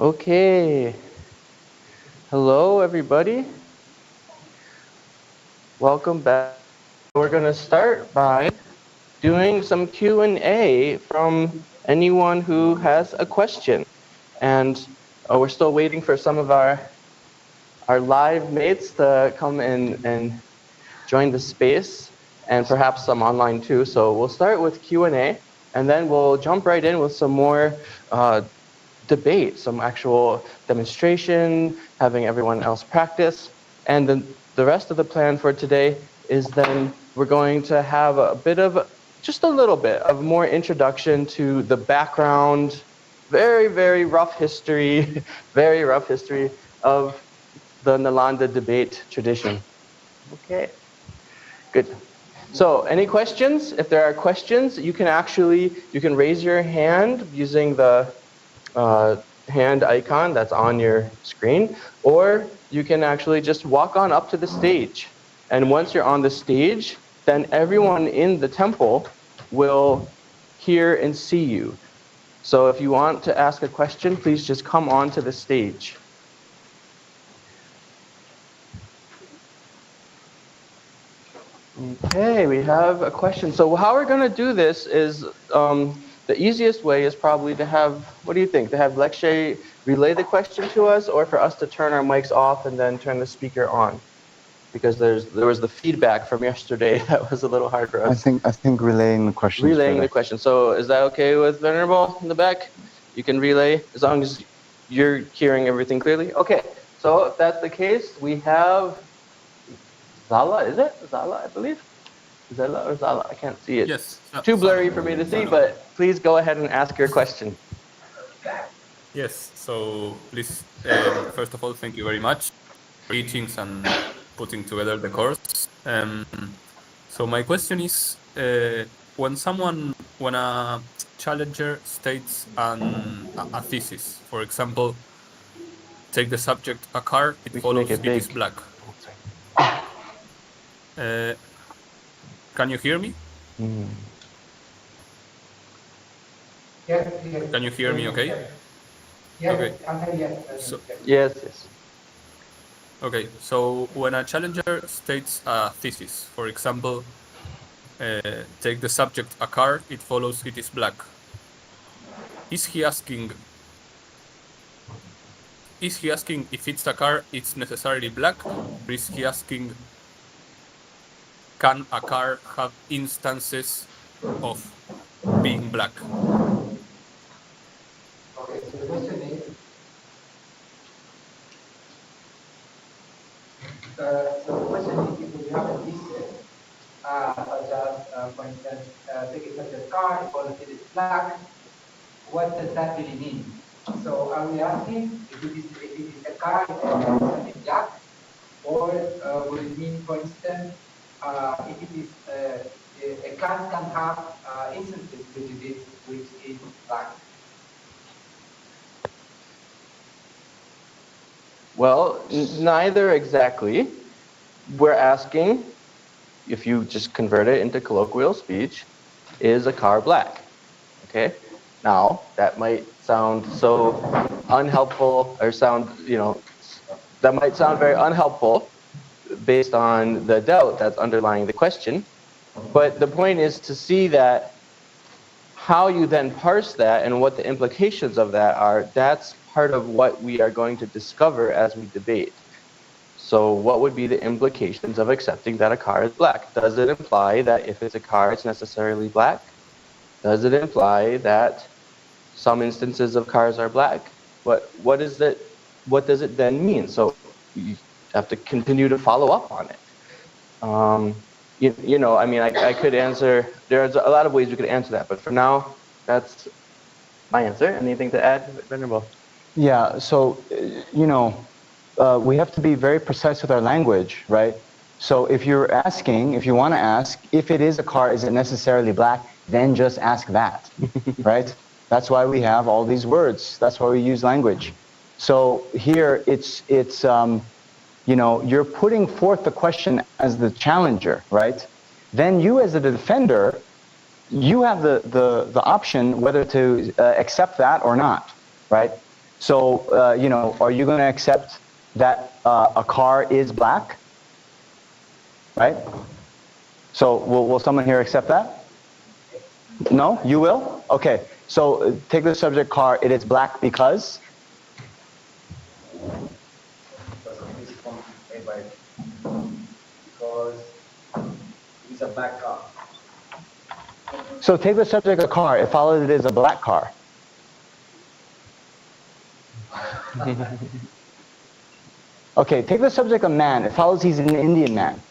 Okay. Hello, everybody. Welcome back. We're going to start by doing some Q&A from anyone who has a question. And we're still waiting for some of our live mates to come and join the space, and perhaps some online too. So we'll start with Q&A, and then we'll jump right in with some more debate, some actual demonstration, having everyone else practice. And then the rest of the plan for today is then we're going to have a bit of, just a little bit of more introduction to the background, very, very rough history, very rough history of the Nalanda debate tradition. Okay, good. So any questions? If there are questions, you can raise your hand using the hand icon that's on your screen, or you can actually just walk on up to the stage. And once you're on the stage, then everyone in the temple will hear and see you. So if you want to ask a question, please just come onto the stage. Okay, we have a question. So how we're going to do this is, the easiest way is probably to have, what do you think, to have Lekshay relay the question to us, or for us to turn our mics off and then turn the speaker on? Because there was the feedback from yesterday that was a little hard for us. I think relaying the question. Relaying the question. So is that okay with Venerable in the back? You can relay as long as you're hearing everything clearly? Okay, so if that's the case, we have Zala, is it? Zala, I believe? Zala or Zala? I can't see it. Yes. Too blurry for me to see, but please go ahead and ask your question. Yes, so please, first of all, thank you very much for teachings and putting together the course. So my question is, when a challenger states a thesis, for example, take the subject a car, it follows it is black. Can you hear me? Yes. Can you hear me okay? Yes, okay. So, yes. Okay, so when a challenger states a thesis, for example, take the subject a car, it follows it is black. Is he asking if it's a car, it's necessarily black? Or is he asking, can a car have instances of being black? Okay, so the question is, if we have a thesis, such as, for instance, take a subject car, if all of it is black, what does that really mean? So are we asking if it is a car, it is in black, or would it mean, for instance, if it is a car can have instances which is black? Well, neither exactly. We're asking, if you just convert it into colloquial speech, is a car black? Okay. Now, that might sound so unhelpful, or that might sound very unhelpful based on the doubt that's underlying the question. But the point is to see that how you then parse that and what the implications of that are, that's part of what we are going to discover as we debate. So what would be the implications of accepting that a car is black? Does it imply that if it's a car, it's necessarily black? Does it imply that some instances of cars are black? What does it then mean? So you have to continue to follow up on it. I mean, I could answer, there's a lot of ways we could answer that, but for now, that's my answer. Anything to add, Venerable? Yeah, so, we have to be very precise with our language, right? So if you want to ask, if it is a car, is it necessarily black? Then just ask that, right? That's why we have all these words. That's why we use language. So here you're putting forth the question as the challenger, right? Then you as a defender, you have the option whether to accept that or not, right? So, you know, are you going to accept that a car is black? Right? So, will someone here accept that? No? You will? Okay. So, take the subject car. It is black because? Because it's a black car. So, take the subject a car. It follows it is a black car. Okay, take the subject a man. It follows he's an Indian man.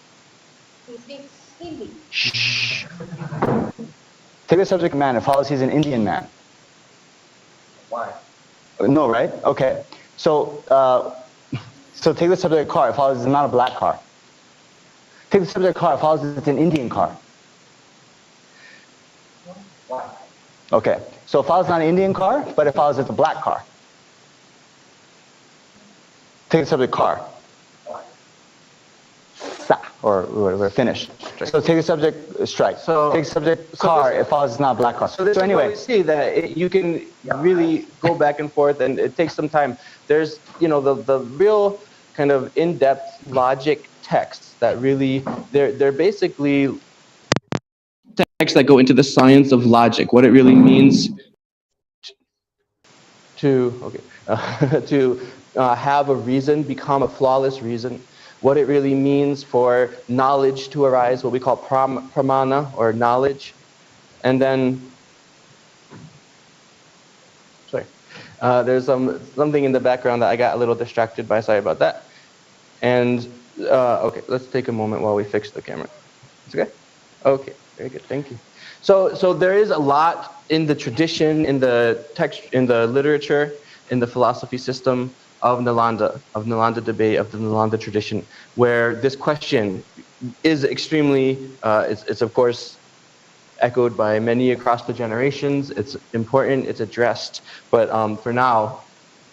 He speaks Hindi. Shh. Take the subject man. It follows he's an Indian man. Why? No, right? Okay. So, so take the subject car. It follows it's not a black car. Take the subject car. It follows it's an Indian car. Why? Okay. So it follows not an Indian car, but it follows it's a black car. Take the subject car. Sa, or we're finished. So take the subject strike. So- take the subject so car. this- It follows it's not a black car. So this is anyway. where we see that you can really go back and forth, and it takes some time. There's, you know, the real kind of in-depth logic texts that really, they're basically texts that go into the science of logic, what it really means to have a reason become a flawless reason, what it really means for knowledge to arise, what we call pramana, or knowledge. And then, sorry, there's something in the background that I got a little distracted by, sorry about that. And, okay, let's take a moment while we fix the camera. It's okay? Okay, very good, thank you. So there is a lot in the tradition, in the text, in the literature, in the philosophy system of Nalanda debate, of the Nalanda tradition, where this question is extremely, it's of course echoed by many across the generations. It's important, it's addressed, but for now,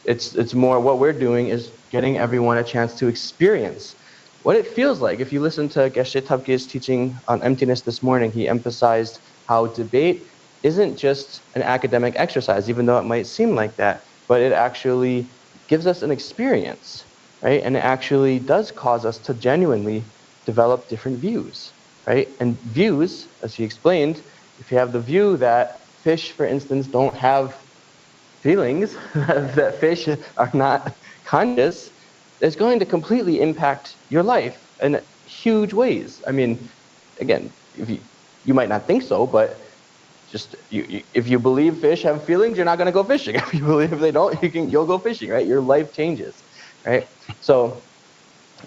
it's more what we're doing is getting everyone a chance to experience what it feels like. If you listen to Geshe Tabge's teaching on emptiness this morning, he emphasized how debate isn't just an academic exercise, even though it might seem like that, but it actually gives us an experience, right? And it actually does cause us to genuinely develop different views, right? And views, as he explained, if you have the view that fish, for instance, don't have feelings, that fish are not conscious, it's going to completely impact your life in huge ways. I mean, again, if you might not think so, but just if you believe fish have feelings, you're not going to go fishing. If you believe they don't, you'll go fishing, right? Your life changes, right? So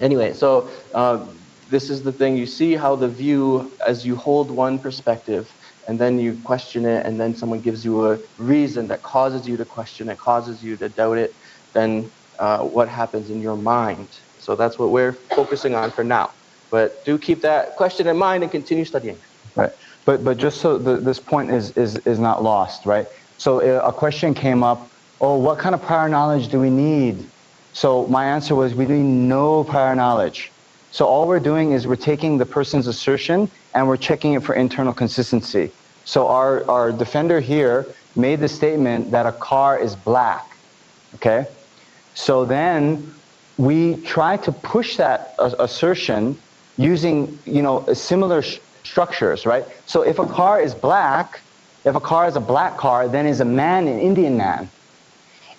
anyway, so this is the thing. You see how the view, as you hold one perspective, and then you question it, and then someone gives you a reason that causes you to question it, causes you to doubt it, then what happens in your mind. So that's what we're focusing on for now. But do keep that question in mind and continue studying. Right. But just so this point is not lost, right? So a question came up, oh, what kind of prior knowledge do we need? So my answer was, we need no prior knowledge. So all we're doing is we're taking the person's assertion and we're checking it for internal consistency. So our defender here made the statement that a car is black, okay? So then we try to push that assertion using, you know, similar structures, right? So if a car is black, if a car is a black car, then is a man an Indian man?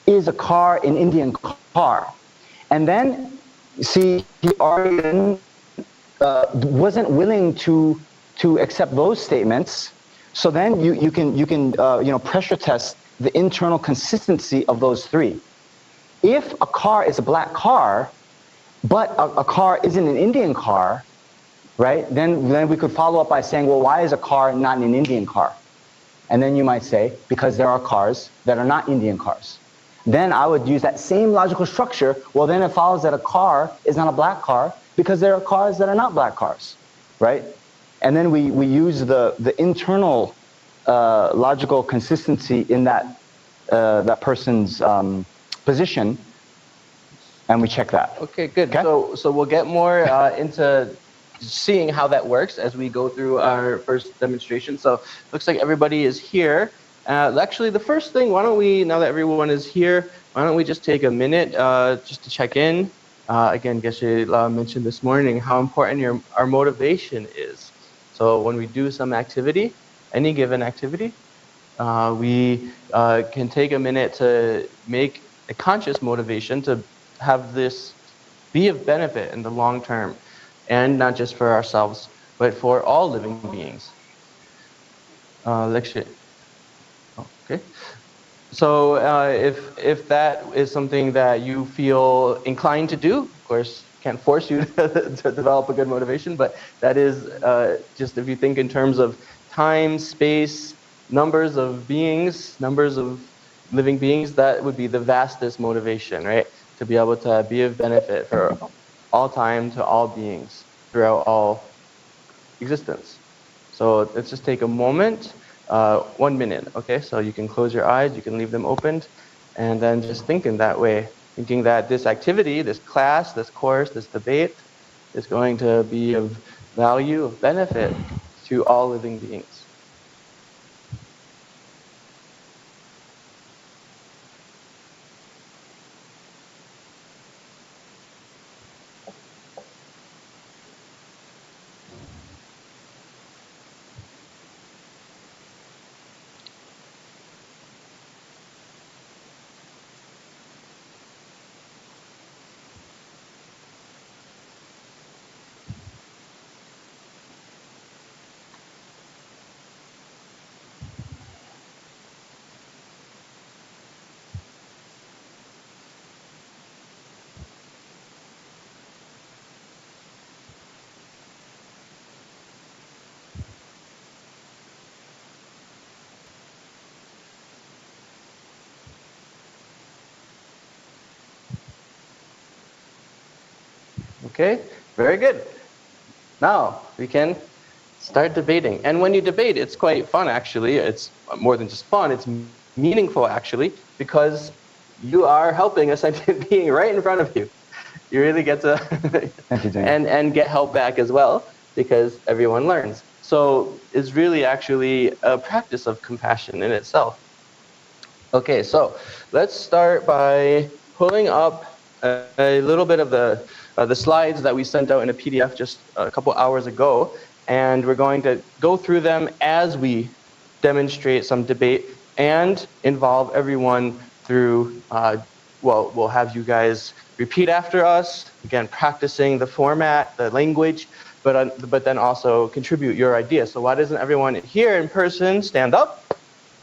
Is a car an Indian car? And then, see, he already wasn't willing to accept those statements. So then you can pressure test the internal consistency of those three. If a car is a black car, but a car isn't an Indian car, right? Then we could follow up by saying, well, why is a car not an Indian car? And then you might say, because there are cars that are not Indian cars. Then I would use that same logical structure. Well, then it follows that a car is not a black car because there are cars that are not black cars, right? And then we use the internal logical consistency in that person's position, and we check that. Okay, good. Okay. So we'll get more into seeing how that works as we go through our first demonstration. So looks like everybody is here. Actually, the first thing, why don't we, now that everyone is here, why don't we just take a minute just to check in. Again, Geshe mentioned this morning how important our motivation is. So when we do some activity, any given activity, we can take a minute to make a conscious motivation to have this be of benefit in the long term, and not just for ourselves, but for all living beings. Okay. So if that is something that you feel inclined to do, of course, can't force you to develop a good motivation, but that is just if you think in terms of time, space, numbers of beings, numbers of living beings, that would be the vastest motivation, right? To be able to be of benefit for all time to all beings throughout all existence. So let's just take a moment, 1 minute, okay? So you can close your eyes, you can leave them opened, and then just think in that way, thinking that this activity, this class, this course, this debate is going to be of value, of benefit to all living beings. Okay, very good. Now we can start debating. And when you debate, it's quite fun, actually. It's more than just fun, it's meaningful, actually, because you are helping a sentient being right in front of you. You really get to and get help back as well, because everyone learns. So it's really actually a practice of compassion in itself. Okay, so let's start by pulling up a little bit of the slides that we sent out in a PDF just a couple hours ago, and we're going to go through them as we demonstrate some debate and involve everyone through, well, we'll have you guys repeat after us, again, practicing the format, the language, but then also contribute your ideas. So why doesn't everyone here in person stand up?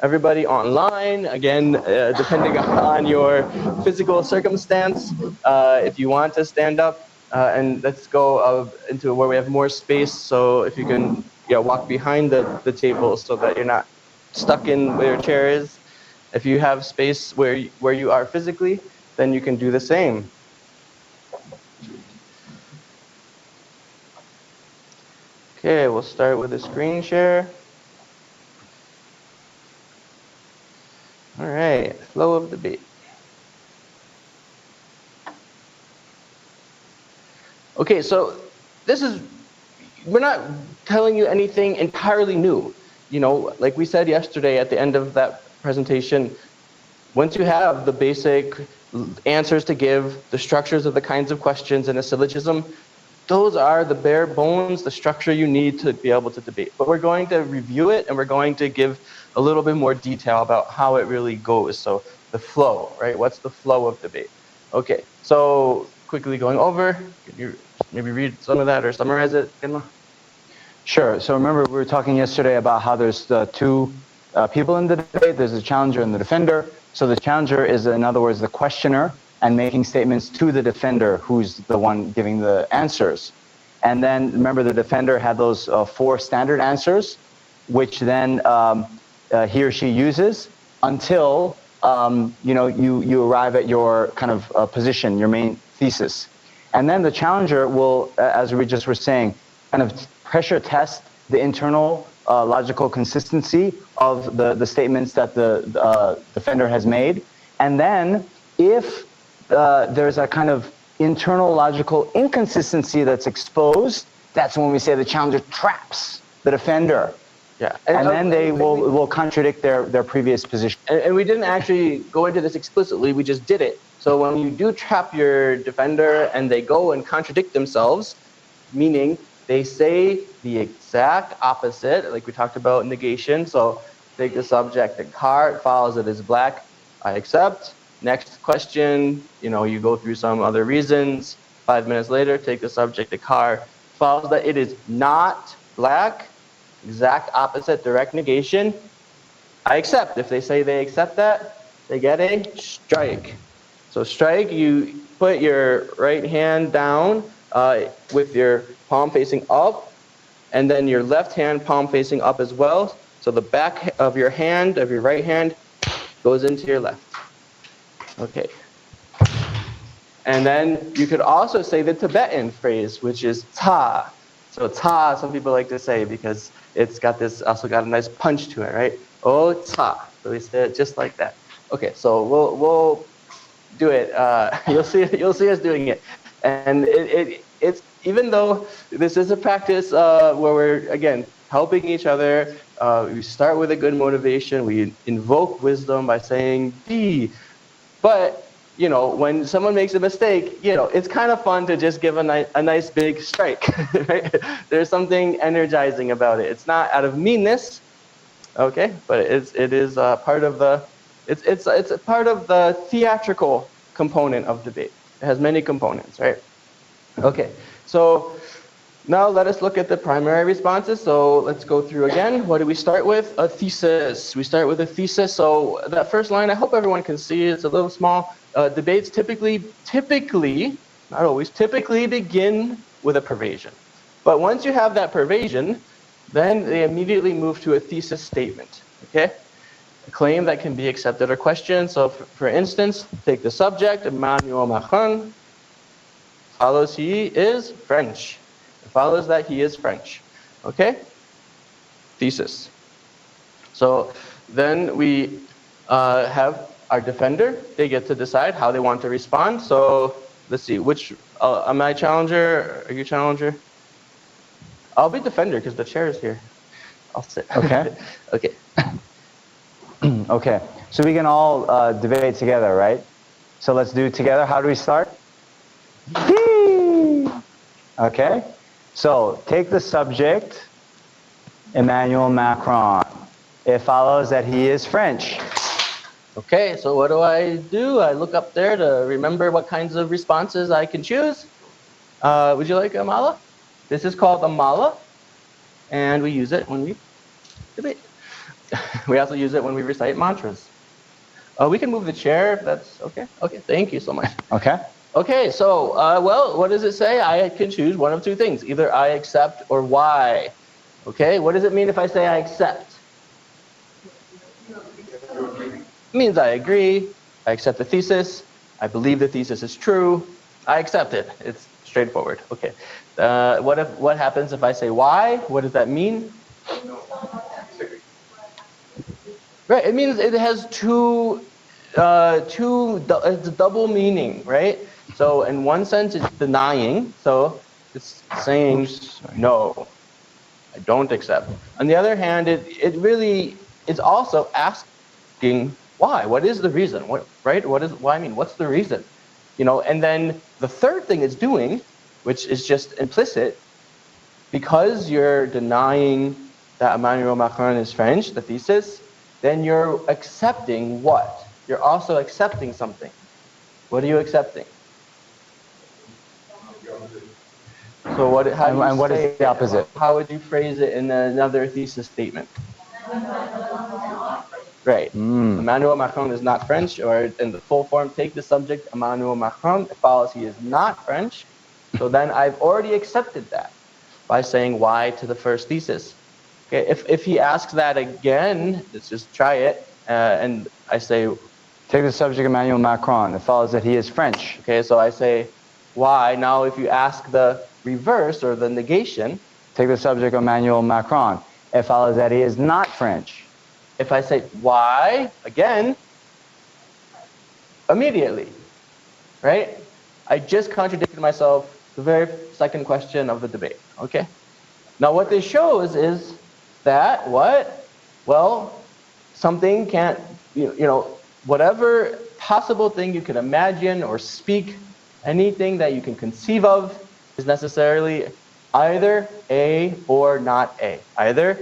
Everybody online, again, depending on your physical circumstance, if you want to stand up, and let's go into where we have more space. So if you can walk behind the table so that you're not stuck in where your chair is. If you have space where you are physically, then you can do the same. Okay, we'll start with a screen share. All right, flow of debate. Okay, so we're not telling you anything entirely new. You know, like we said yesterday at the end of that presentation, once you have the basic answers to give, the structures of the kinds of questions in a syllogism, those are the bare bones, the structure you need to be able to debate. But we're going to review it, and we're going to give a little bit more detail about how it really goes. So the flow, right? What's the flow of debate? Okay, so quickly going over, can you maybe read some of that or summarize it, Genma? Sure. So remember, we were talking yesterday about how there's two people in the debate. There's the challenger and the defender. So the challenger is, in other words, the questioner and making statements to the defender, who's the one giving the answers. And then remember, the defender had those 4 standard answers, which then he or she uses until you arrive at your kind of position, your main thesis. And then the challenger will, as we just were saying, kind of pressure test the internal logical consistency of the statements that the defender has made. And then if there's a kind of internal logical inconsistency that's exposed, that's when we say the challenger traps the defender Yeah. And then they will contradict their previous position. And we didn't actually go into this explicitly, we just did it. So when you do trap your defender and they go and contradict themselves, meaning they say the exact opposite, like we talked about negation. So take the subject, the car, it follows it is black, I accept. Next question, you go through some other reasons. 5 minutes later, take the subject, the car, follows that it is not black, exact opposite, direct negation. I accept. If they say they accept that, they get a strike. So strike, you put your right hand down with your palm facing up, and then your left hand palm facing up as well. So the back of your hand, of your right hand, goes into your left. Okay. And then you could also say the Tibetan phrase, which is ta. So ta, some people like to say because it's got a nice punch to it, right? Oh, ta. So we say it just like that. Okay, so we'll do it. You'll see us doing it. And it's even though this is a practice where we're, again, helping each other, we start with a good motivation. We invoke wisdom by saying di. But when someone makes a mistake, it's kind of fun to just give a nice big strike. Right? There's something energizing about it. It's not out of meanness, okay, but it is part of the it's a part of the theatrical component of debate. It has many components, right? Okay, so now let us look at the primary responses. So let's go through again. What do we start with? A thesis. We start with a thesis. So that first line, I hope everyone can see, it's a little small. Debates typically, not always, typically begin with a pervasion. But once you have that pervasion, then they immediately move to a thesis statement, okay? A claim that can be accepted or questioned. So for instance, take the subject, Emmanuel Macron, follows he is French. It follows that he is French, okay? Thesis. So then we have our defender. They get to decide how they want to respond. So let's see, which, am I challenger? Are you challenger? I'll be defender because the chair is here. I'll sit. Okay. Okay. Okay, so we can all debate together, right? So let's do it together. How do we start? Okay, so take the subject, Emmanuel Macron. It follows that he is French. Okay, so what do? I look up there to remember what kinds of responses I can choose. Would you like a mala? This is called a mala, and we use it when we debate. We also use it when we recite mantras. We can move the chair if that's okay. Okay, thank you so much. Okay. Okay, so, well, what does it say? I can choose one of two things. Either I accept or why. Okay, what does it mean if I say I accept? It means I agree, I accept the thesis, I believe the thesis is true, I accept it. It's straightforward. Okay. What happens if I say why? What does that mean? Right, it means it has it's a double meaning, right? So in one sense, it's denying. So it's saying, no, I don't accept. On the other hand, it really is also asking why. What is the reason? Right? What's the reason? And then the third thing it's doing, which is just implicit, because you're denying that Emmanuel Macron is French, the thesis, then you're accepting what? You're also accepting something. What are you accepting? So what is the opposite? How would you phrase it in another thesis statement? Right. Emmanuel Macron is not French, or in the full form, take the subject, Emmanuel Macron. It follows he is not French. So then I've already accepted that by saying why to the first thesis. Okay. If he asks that again, let's just try it, and I say, take the subject, Emmanuel Macron. It follows that he is French. Okay, so I say why. Now if you ask the reverse or the negation, take the subject, Emmanuel Macron. It follows that he is not French. If I say why, again, immediately, right? I just contradicted myself the very second question of the debate, okay? Now what this shows is that what? Well, something can't, whatever possible thing you can imagine or speak, anything that you can conceive of is necessarily either A or not A, either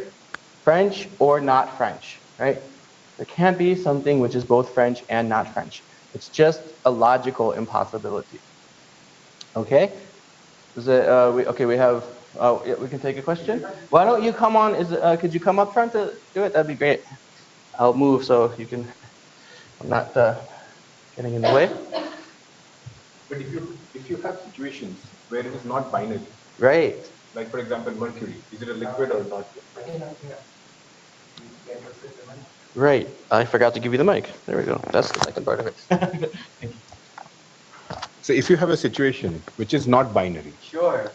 French or not French, right? There can't be something which is both French and not French. It's just a logical impossibility. Okay? Is it, we have, yeah, we can take a question. Why don't you come on, could you come up front to do it? That'd be great. I'll move so you can, I'm not getting in the way. But if you have situations where it is not binary, Right. like for example, mercury, is it a liquid or not? Right. I forgot to give you the mic. There we go. That's the second part of it. So if you have a situation which is not binary Sure.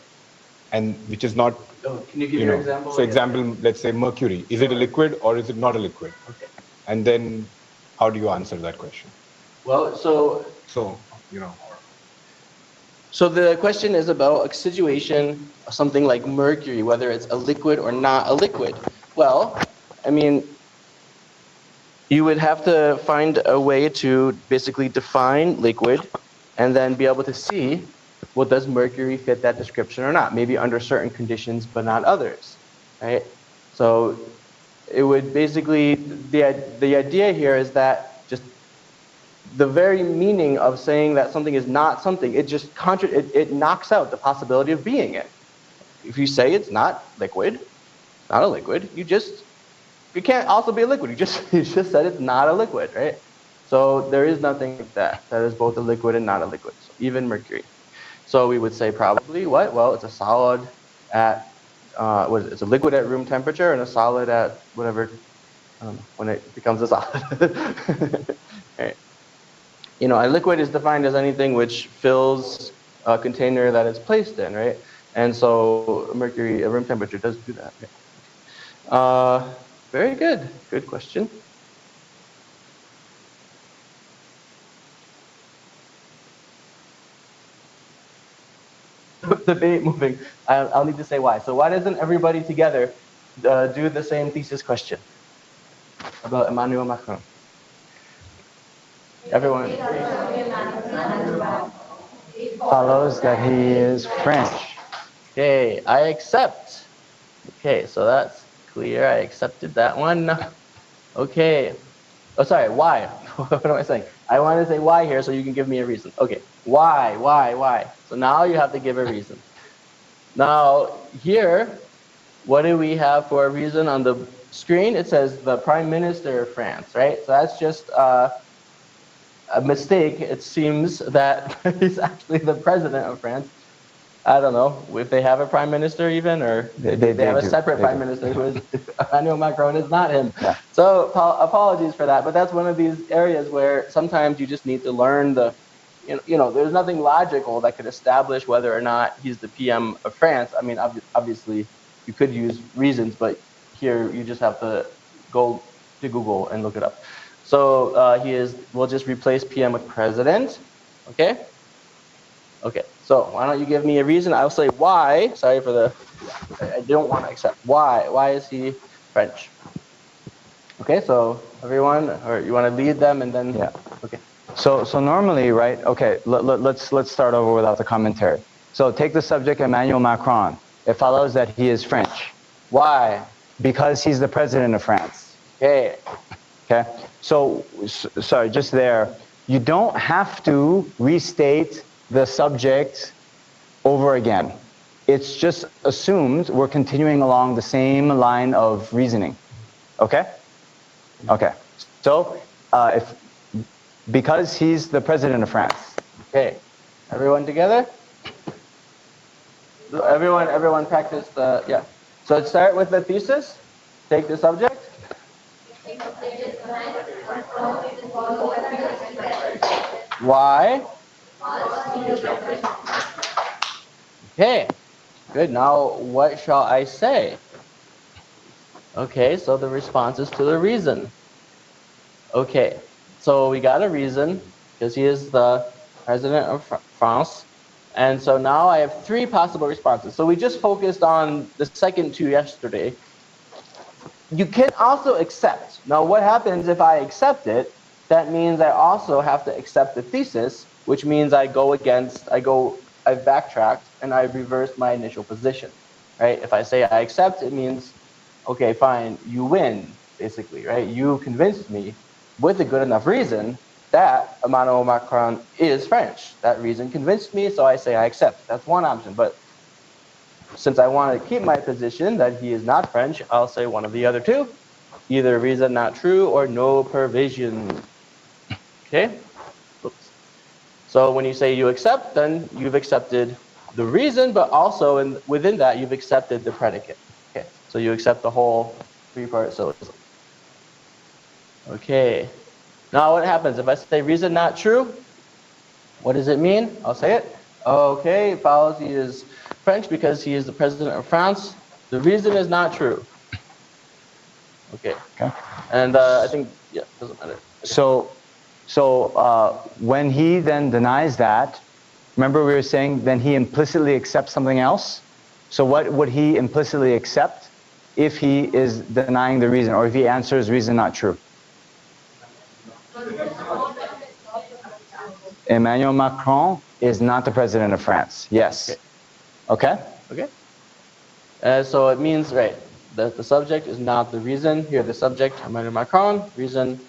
and which is not, Oh, can you give your example? so example, let's say mercury, is it a liquid or is it not a liquid? Okay. And then how do you answer that question? Well, so So the question is about a situation, something like mercury, whether it's a liquid or not a liquid. Well, I mean, you would have to find a way to basically define liquid and then be able to see, well, does mercury fit that description or not? Maybe under certain conditions, but not others, right? So it would basically, the idea here is that just the very meaning of saying that something is not something, it knocks out the possibility of being it. If you say it's not liquid, not a liquid, you can't also be a liquid. You just said it's not a liquid, right? So there is nothing like that is both a liquid and not a liquid. So even mercury. So we would say probably what? Well, it's a solid at it's a liquid at room temperature and a solid at whatever when it becomes a solid. Right. A liquid is defined as anything which fills a container that it's placed in, right? And so mercury at room temperature does do that. Yeah. Very good. Good question. Debate moving. I'll need to say why. So why doesn't everybody together do the same thesis question about Emmanuel Macron? Everyone. Follows that he is French. Okay, I accept. Okay, so that's clear. I accepted that one. Okay. Oh, sorry, why? What am I saying? I want to say why here so you can give me a reason. Okay, why? So now you have to give a reason. Now, here, what do we have for a reason on the screen? It says the Prime Minister of France, right? So that's just a mistake. It seems that he's actually the President of France. I don't know if they have a prime minister even, or they have a separate prime minister who is Emmanuel Macron is not him. Yeah. So apologies for that, but that's one of these areas where sometimes you just need to learn there's nothing logical that could establish whether or not he's the PM of France. I mean, obviously you could use reasons, but here you just have to go to Google and look it up. So we'll just replace PM with president, okay? Okay, so why don't you give me a reason? I'll say why. Sorry for I don't want to accept. Why? Why is he French? Okay, so everyone, or you want to lead them and then? Yeah. Okay. So normally, right? Okay, let's start over without the commentary. So take the subject Emmanuel Macron. It follows that he is French. Why? Because he's the president of France. Okay. Okay. So sorry, just there. You don't have to restate the subject over again. It's just assumed we're continuing along the same line of reasoning. Okay? Okay. So, because he's the president of France. Okay. Everyone together? Everyone practice yeah. So let's start with the thesis. Take the subject. Why? Okay, good. Now, what shall I say? Okay, so the response is to the reason. Okay, so we got a reason because he is the president of France. And so now I have three possible responses. So we just focused on the second two yesterday. you can also accept. Now, what happens if I accept it? That means I also have to accept the thesis, which means I backtracked and I reversed my initial position, right? If I say I accept, it means, okay, fine, you win, basically, right? You convinced me with a good enough reason that Emmanuel Macron is French. That reason convinced me, so I say I accept. That's one option, but since I want to keep my position that he is not French, I'll say one of the other two, either reason not true or no provision. Okay? Oops. So when you say you accept, then you've accepted the reason, but also within that, you've accepted the predicate. Okay, so you accept the whole three-part syllogism. Okay, now what happens if I say reason not true? What does it mean? I'll say it. Okay, it follows he is French because he is the president of France. The reason is not true. Okay. And I think, yeah, doesn't matter. So when he then denies that, remember we were saying then he implicitly accepts something else? So what would he implicitly accept if he is denying the reason, or if he answers reason not true? Emmanuel Macron is not the president of France. Yes. Okay? Okay. So it means, right, that the subject is not the reason. Here, the subject, Emmanuel Macron, reason,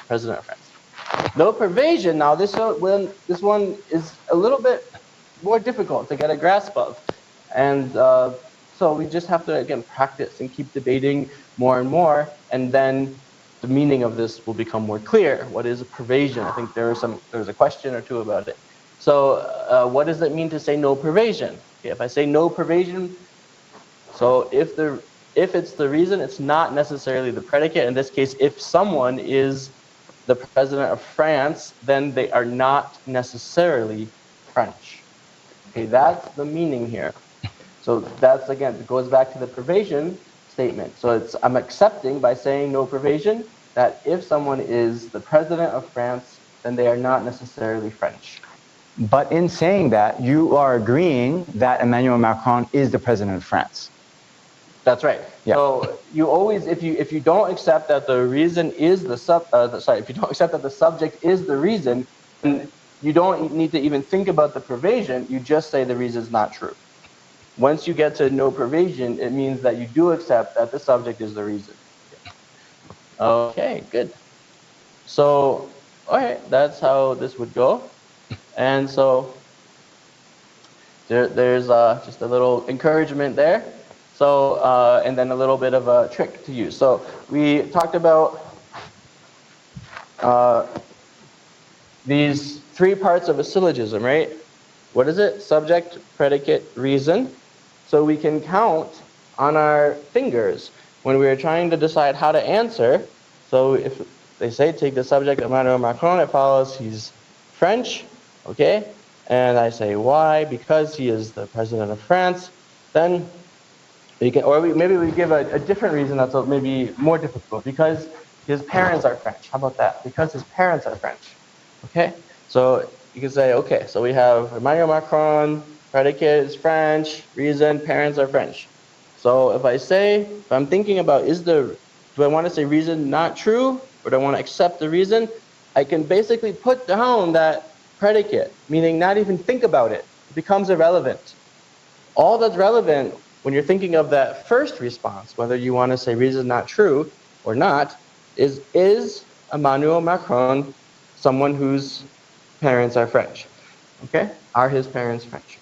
president of France. No pervasion. Now, this one is a little bit more difficult to get a grasp of. And so we just have to, again, practice and keep debating more and more. And then the meaning of this will become more clear. What is a pervasion? I think there's a question or two about it. So what does it mean to say no pervasion? Okay, if I say no pervasion, so if it's the reason, it's not necessarily the predicate. In this case, if someone is the president of France, then they are not necessarily French. Okay, that's the meaning here. So that's, again, it goes back to the pervasion statement. So I'm accepting by saying no pervasion that if someone is the president of France, then they are not necessarily French. But in saying that, you are agreeing that Emmanuel Macron is the president of France. That's right. Yeah. So you always, if you don't accept that the reason is if you don't accept that the subject is the reason, then you don't need to even think about the pervasion. You just say the reason is not true. Once you get to no pervasion, it means that you do accept that the subject is the reason. Okay, good. So, all right, that's how this would go. And so there's just a little encouragement there. So, and then a little bit of a trick to use. So we talked about these three parts of a syllogism, right? What is it? Subject, predicate, reason. So we can count on our fingers when we are trying to decide how to answer. So if they say take the subject Emmanuel Macron, it follows he's French, okay? And I say why? Because he is the president of France. Then we can, maybe we give a different reason that's maybe more difficult. Because his parents are French. How about that? Because his parents are French, okay? So you can say, okay, so we have Emmanuel Macron, predicate is French, reason, parents are French. So if I'm thinking about do I want to say reason not true, or do I want to accept the reason? I can basically put down that predicate, meaning not even think about it. It becomes irrelevant. All that's relevant when you're thinking of that first response, whether you want to say reason not true or not, is Emmanuel Macron someone whose parents are French? Okay? Are his parents French?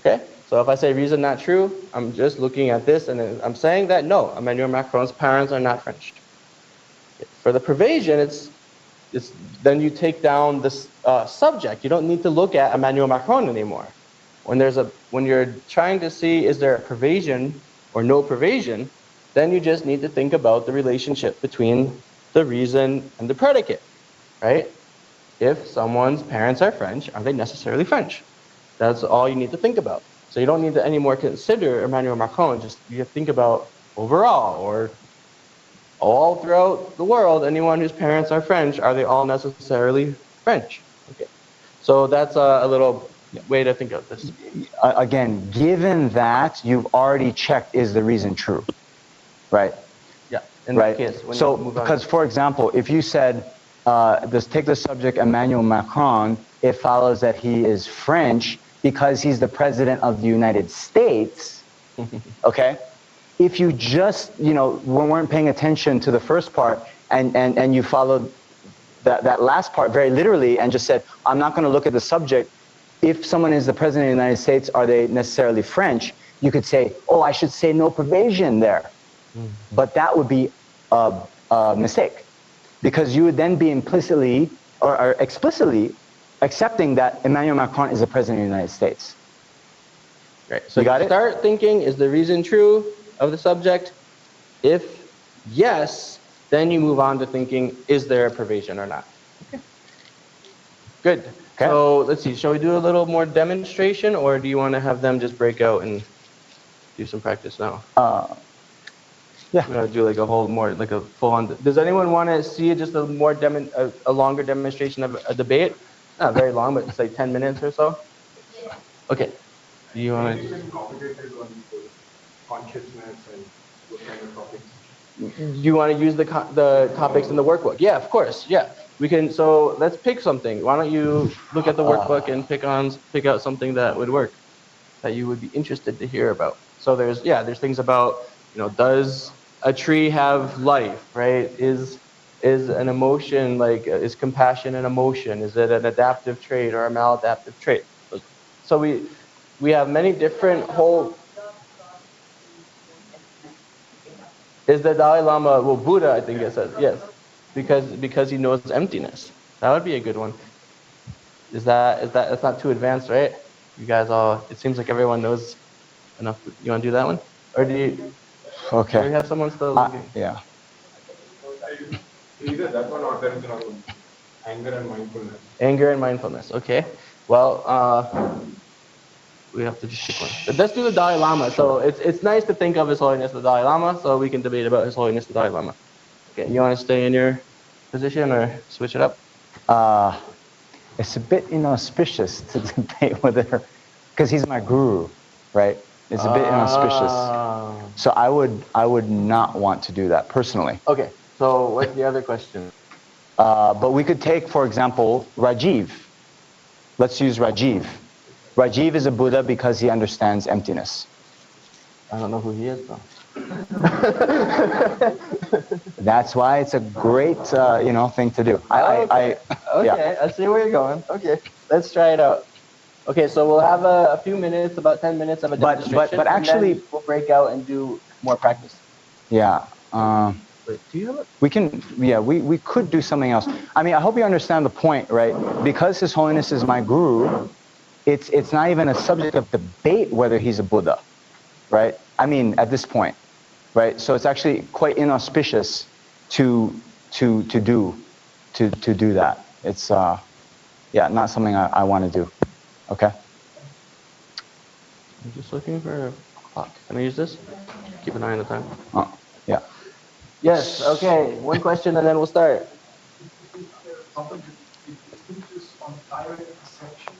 Okay? So if I say reason not true, I'm just looking at this and I'm saying that no, Emmanuel Macron's parents are not French. For the pervasion, it's then you take down this subject. You don't need to look at Emmanuel Macron anymore. When you're trying to see is there a pervasion or no pervasion, then you just need to think about the relationship between the reason and the predicate, right? If someone's parents are French, are they necessarily French? That's all you need to think about. So you don't need to anymore consider Emmanuel Macron. Just you have to think about overall or all throughout the world, anyone whose parents are French, are they all necessarily French? Okay. So that's a little way to think of this. Again, given that you've already checked is the reason true, right? Yeah. In Right. that case, when So, you move on. because for example, if you said, take the subject Emmanuel Macron, it follows that he is French because he's the president of the United States. Okay. If you just, weren't paying attention to the first part and you followed that last part very literally and just said, I'm not going to look at the subject. If someone is the president of the United States, are they necessarily French? You could say, oh, I should say no provision there. But that would be a mistake, because you would then be implicitly or explicitly accepting that Emmanuel Macron is the president of the United States. Right. So You got it? start thinking, is the reason true of the subject? If yes, then you move on to thinking, is there a provision or not? Okay. Good. Okay. So let's see, shall we do a little more demonstration, or do you want to have them just break out and do some practice now? Yeah. We're gonna do like a whole more, like a full-on. Does anyone want to see just a more a longer demonstration of a debate? Not very long, but it's like 10 minutes or so. Okay. Do you want to? Anything complicated on those consciousness and those kind of topics? Do you want to use the topics in the workbook? Yeah, of course. Yeah, we can. So let's pick something. Why don't you look at the workbook and pick out something that would work, that you would be interested to hear about. So there's things about, does a tree have life, right? Is an emotion, like, is compassion an emotion? Is it an adaptive trait or a maladaptive trait? So we have many different whole. Is the Dalai Lama, well, Buddha, I think it says, yes, because he knows emptiness. That would be a good one. That's not too advanced, right? You guys it seems like everyone knows enough. You want to do that one? Or do you Okay. have someone still looking? Yeah. Either that one or there is another one. Anger and mindfulness. Anger and mindfulness, okay. Well, we have to just pick one. But let's do the Dalai Lama. So it's nice to think of His Holiness the Dalai Lama, so we can debate about His Holiness the Dalai Lama. Okay, you want to stay in your position or switch it up? It's a bit inauspicious to debate whether, because he's my guru, right? It's a bit inauspicious. So I would not want to do that personally. Okay, so what's the other question? But we could take, for example, Rajiv. Let's use Rajiv. Rajiv is a Buddha because he understands emptiness. I don't know who he is, though. That's why it's a great, thing to do. Okay, Yeah. I see where you're going. Okay, let's try it out. Okay, so we'll have a few minutes, about 10 minutes of a But demonstration. and actually- then we'll break out and do more practice. Yeah. Wait, do you have it? We could do something else. I mean, I hope you understand the point, right? Because His Holiness is my guru, it's not even a subject of debate whether he's a Buddha, right? I mean, at this point, right? So it's actually quite inauspicious to do that. It's not something I want to do. Okay. I'm just looking for a clock. Can I use this? Keep an eye on the time. Yeah. Yes. Okay. One question, and then we'll start. On direct perception,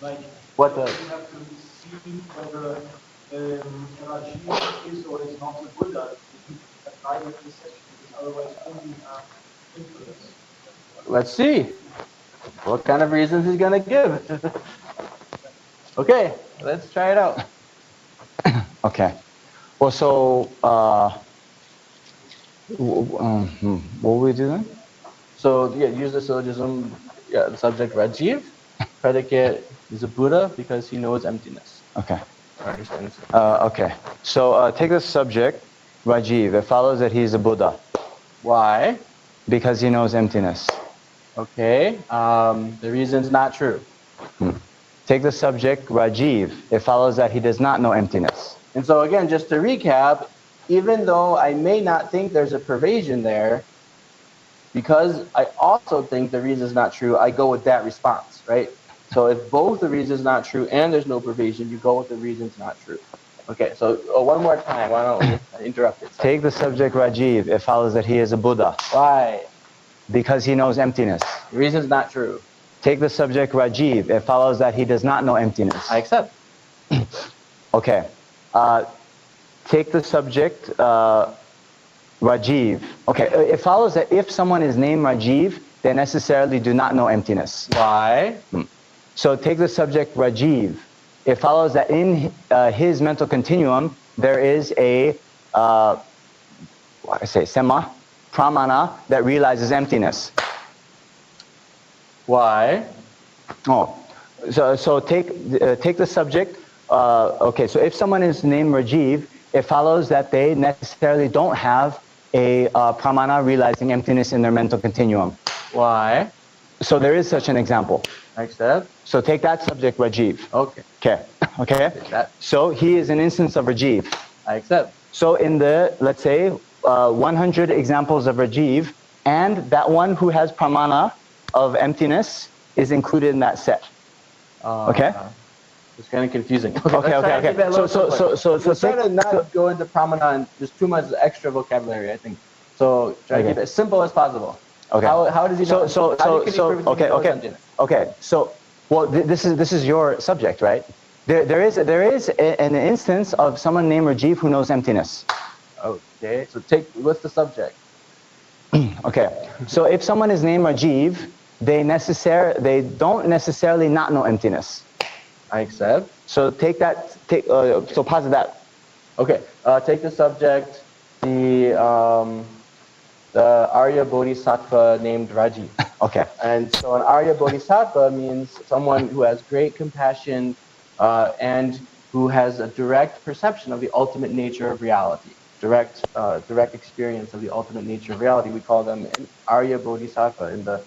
like What the? you have to see whether Rajiv is or is not a Buddha. A direct perception, because otherwise only have influence. Let's see. What kind of reasons he's gonna give? Okay, let's try it out. Okay. Well, so what will we do then? So use the syllogism. Yeah, the subject Rajiv, predicate is a Buddha because he knows emptiness. Okay. I understand. Okay. So take the subject Rajiv. It follows that he's a Buddha Why? because he knows emptiness. Okay. The reason's not true. Take the subject Rajiv. It follows that he does not know emptiness. And so again, just to recap, even though I may not think there's a pervasion there, because I also think the reason's not true, I go with that response, right? So if both the reason's not true and there's no pervasion, you go with the reason's not true. Okay, so one more time. Why don't we interrupt it? Take the subject Rajiv. It follows that he is a Buddha Why? because he knows emptiness. The reason's not true. Take the subject Rajiv. It follows that he does not know emptiness. I accept. Okay. Take the subject Rajiv. Okay, it follows that if someone is named Rajiv, they necessarily do not know emptiness. Why? So take the subject Rajiv. It follows that in his mental continuum, there is a, sema, pramana, that realizes emptiness. Why? Oh, so take the subject. Okay, so if someone is named Rajiv, it follows that they necessarily don't have a pramana realizing emptiness in their mental continuum. Why? So there is such an example. I accept. So take that subject Rajiv. Okay. Okay. That. So he is an instance of Rajiv. I accept. So in the, let's say, 100 examples of Rajiv, and that one who has pramana of emptiness is included in that set. Okay? It's kind of confusing. Okay. So let's try to not go into pramana and there's too much extra vocabulary, I think. So try to keep it as simple as possible. Okay. How does he know? Okay. So, well, this is your subject, right? There is an instance of someone named Rajiv who knows emptiness. Okay. So what's the subject? Okay. So if someone is named Rajiv, they don't necessarily not know emptiness. I accept. So so posit that. Okay. Take the subject, the Arya Bodhisattva named Rajiv. Okay. And so an Arya Bodhisattva means someone who has great compassion and who has a direct perception of the ultimate nature of reality. Direct experience of the ultimate nature of reality. We call them an Arya Bodhisattva in the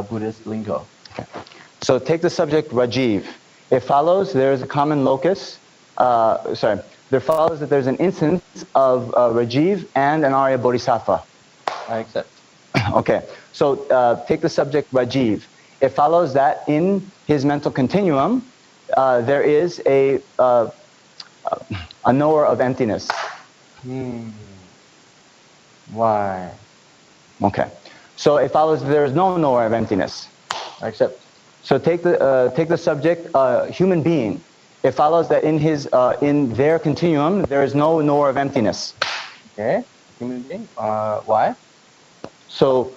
Buddhist lingo. Okay. So take the subject Rajiv. It follows there is a common locus. There follows that there's an instance of Rajiv and an Arya Bodhisattva. I accept. Okay. So take the subject Rajiv. It follows that in his mental continuum, there is a knower of emptiness. Why? Okay. So it follows that there is no knower of emptiness. I accept. So take the subject human being. It follows that in their continuum there is no knower of emptiness. Okay. Human being. Why? So,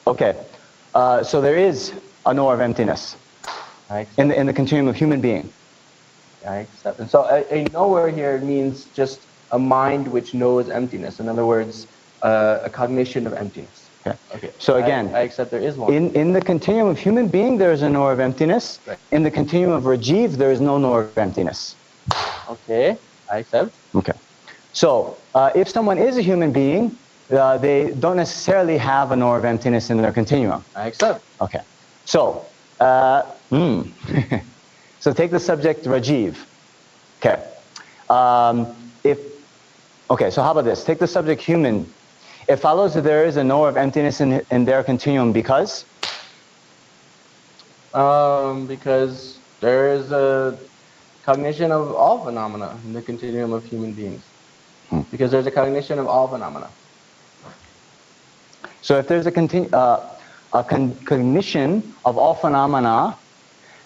okay. So there is a knower of emptiness in the continuum of human being. I accept. And so a knower here means just a mind which knows emptiness. In other words, a cognition of emptiness. Okay. So again, I accept there is one. In the continuum of human being, there is a knower of emptiness. Right. In the continuum of Rajiv, there is no knower of emptiness. Okay. I accept. Okay. So if someone is a human being, they don't necessarily have a knower of emptiness in their continuum. I accept. Okay. So, so take the subject Rajiv. Okay. So how about this? Take the subject human. It follows that there is a knower of emptiness in their continuum because? Because there is a cognition of all phenomena in the continuum of human beings. Because there's a cognition of all phenomena. So if there's a cognition of all phenomena,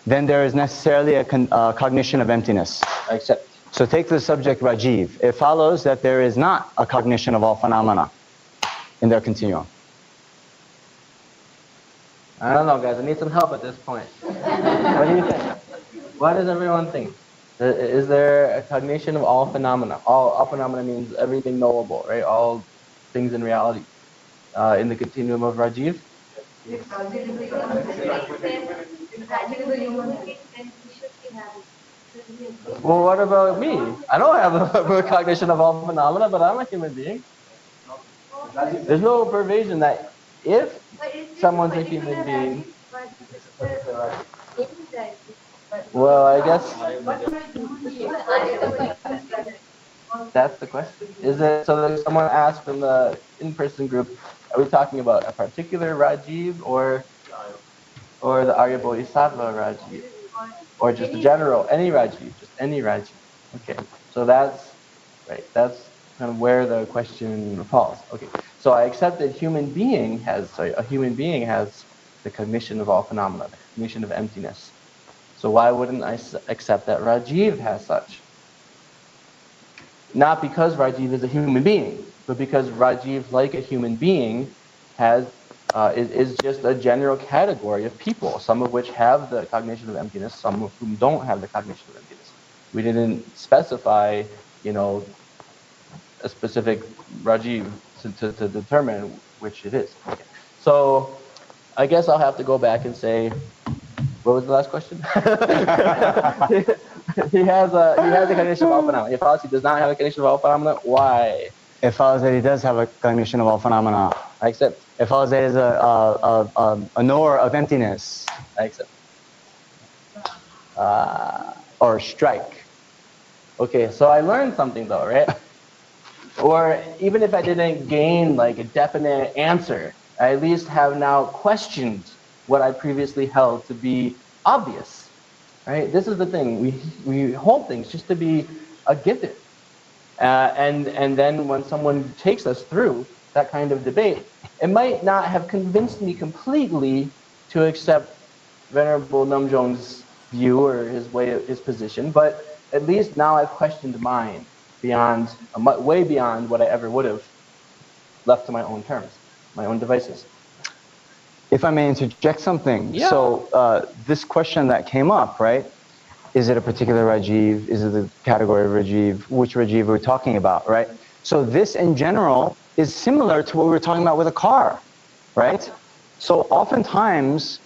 then there is necessarily a cognition of emptiness. I accept. So take the subject Rajiv. It follows that there is not a cognition of all phenomena in their continuum. I don't know, guys. I need some help at this point. What do you think? What does everyone think? Is there a cognition of all phenomena? All phenomena means everything knowable, right? All things in reality. In the continuum of Rajiv? Well, what about me? I don't have a cognition of all phenomena, but I'm a human being. There's no pervasion that if someone's a human being, well, I guess that's the question. Is it so that someone asked from the in-person group, are we talking about a particular Rajiv or the Arya Bodhisattva Rajiv? Or just a general, any Rajiv, just any Rajiv. Okay, so that's right. That's kind of where the question falls. Okay, so I accept that a human being has the cognition of all phenomena, the cognition of emptiness. So why wouldn't I accept that Rajiv has such? Not because Rajiv is a human being, but because Rajiv, like a human being, is just a general category of people, some of which have the cognition of emptiness, some of whom don't have the cognition of emptiness. We didn't specify, a specific Rajiv to determine which it is. Okay. So I guess I'll have to go back and say, what was the last question? he has a cognition of all phenomena. It follows he does not have a cognition of all phenomena. Why? It follows that he does have a cognition of all phenomena. I accept. It follows that he is a knower of emptiness. I accept. Or strike. Okay, so I learned something though, right? Or even if I didn't gain like a definite answer, I at least have now questioned what I previously held to be obvious, right? This is the thing. We hold things just to be a given. And then when someone takes us through that kind of debate, it might not have convinced me completely to accept Venerable Namjong's view or his position, but at least now I've questioned mine way beyond what I ever would have left to my own terms, my own devices. If I may interject something. Yeah. So this question that came up, right? Is it a particular Rajiv? Is it the category of Rajiv? Which Rajiv are we talking about, right? So this in general is similar to what we were talking about with a car, right? So oftentimes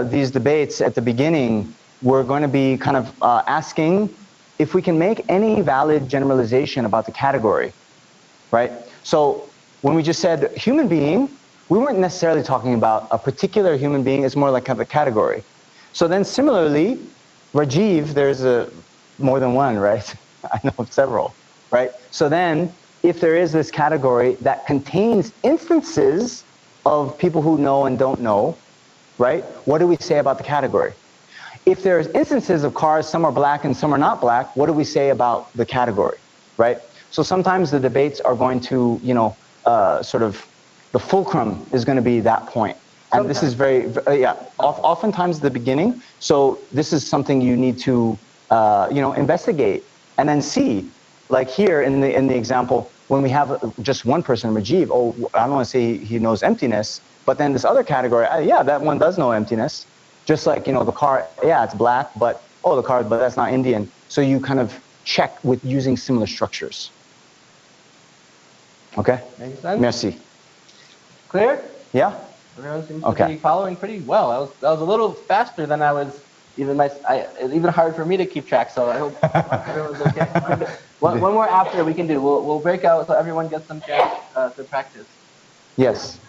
these debates at the beginning, we're going to be kind of asking if we can make any valid generalization about the category, right? So when we just said human being, we weren't necessarily talking about a particular human being. It's more like a category. So then similarly, Rajiv, there's more than one, right? I know of several, right? So then if there is this category that contains instances of people who know and don't know, right? What do we say about the category? If there's instances of cars, some are black and some are not black, what do we say about the category, right? So sometimes the debates are going to, sort of, the fulcrum is going to be that point. And this is oftentimes the beginning. So this is something you need to, investigate and then see. Like here in the example, when we have just one person, Rajiv, I don't want to say he knows emptiness, but then this other category, that one does know emptiness. Just like, the car, it's black, but that's not Indian. So you kind of check with using similar structures. Okay? Makes sense? Merci. Clear? Yeah? Everyone seems to be following pretty well. That was a little faster than I was. Even hard for me to keep track. So I hope everyone's okay. One more after we can do. We'll break out so everyone gets some chance to practice. Yes.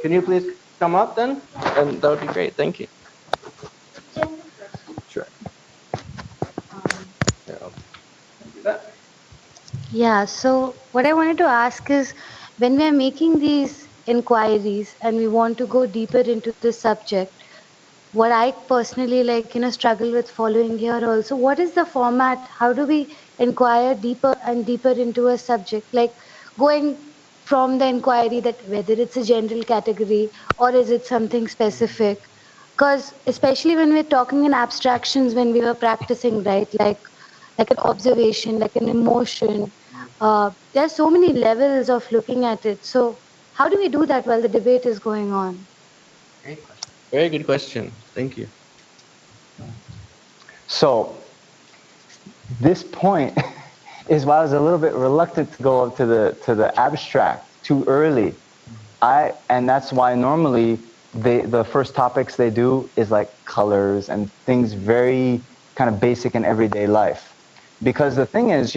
Can you please come up then? And that would be great. Thank you. Sure. Yeah, so what I wanted to ask is, when we are making these inquiries and we want to go deeper into the subject, what I personally struggle with following here also, what is the format? How do we inquire deeper and deeper into a subject? Like going from the inquiry that whether it's a general category or is it something specific? Because especially when we're talking in abstractions, when we were practicing, right, like an observation, like an emotion, there are so many levels of looking at it. So how do we do that while the debate is going on? Great question. Very good question. Thank you. So this point is why I was a little bit reluctant to go up to the abstract too early. And that's why normally the first topics they do is like colors and things very kind of basic in everyday life. Because the thing is,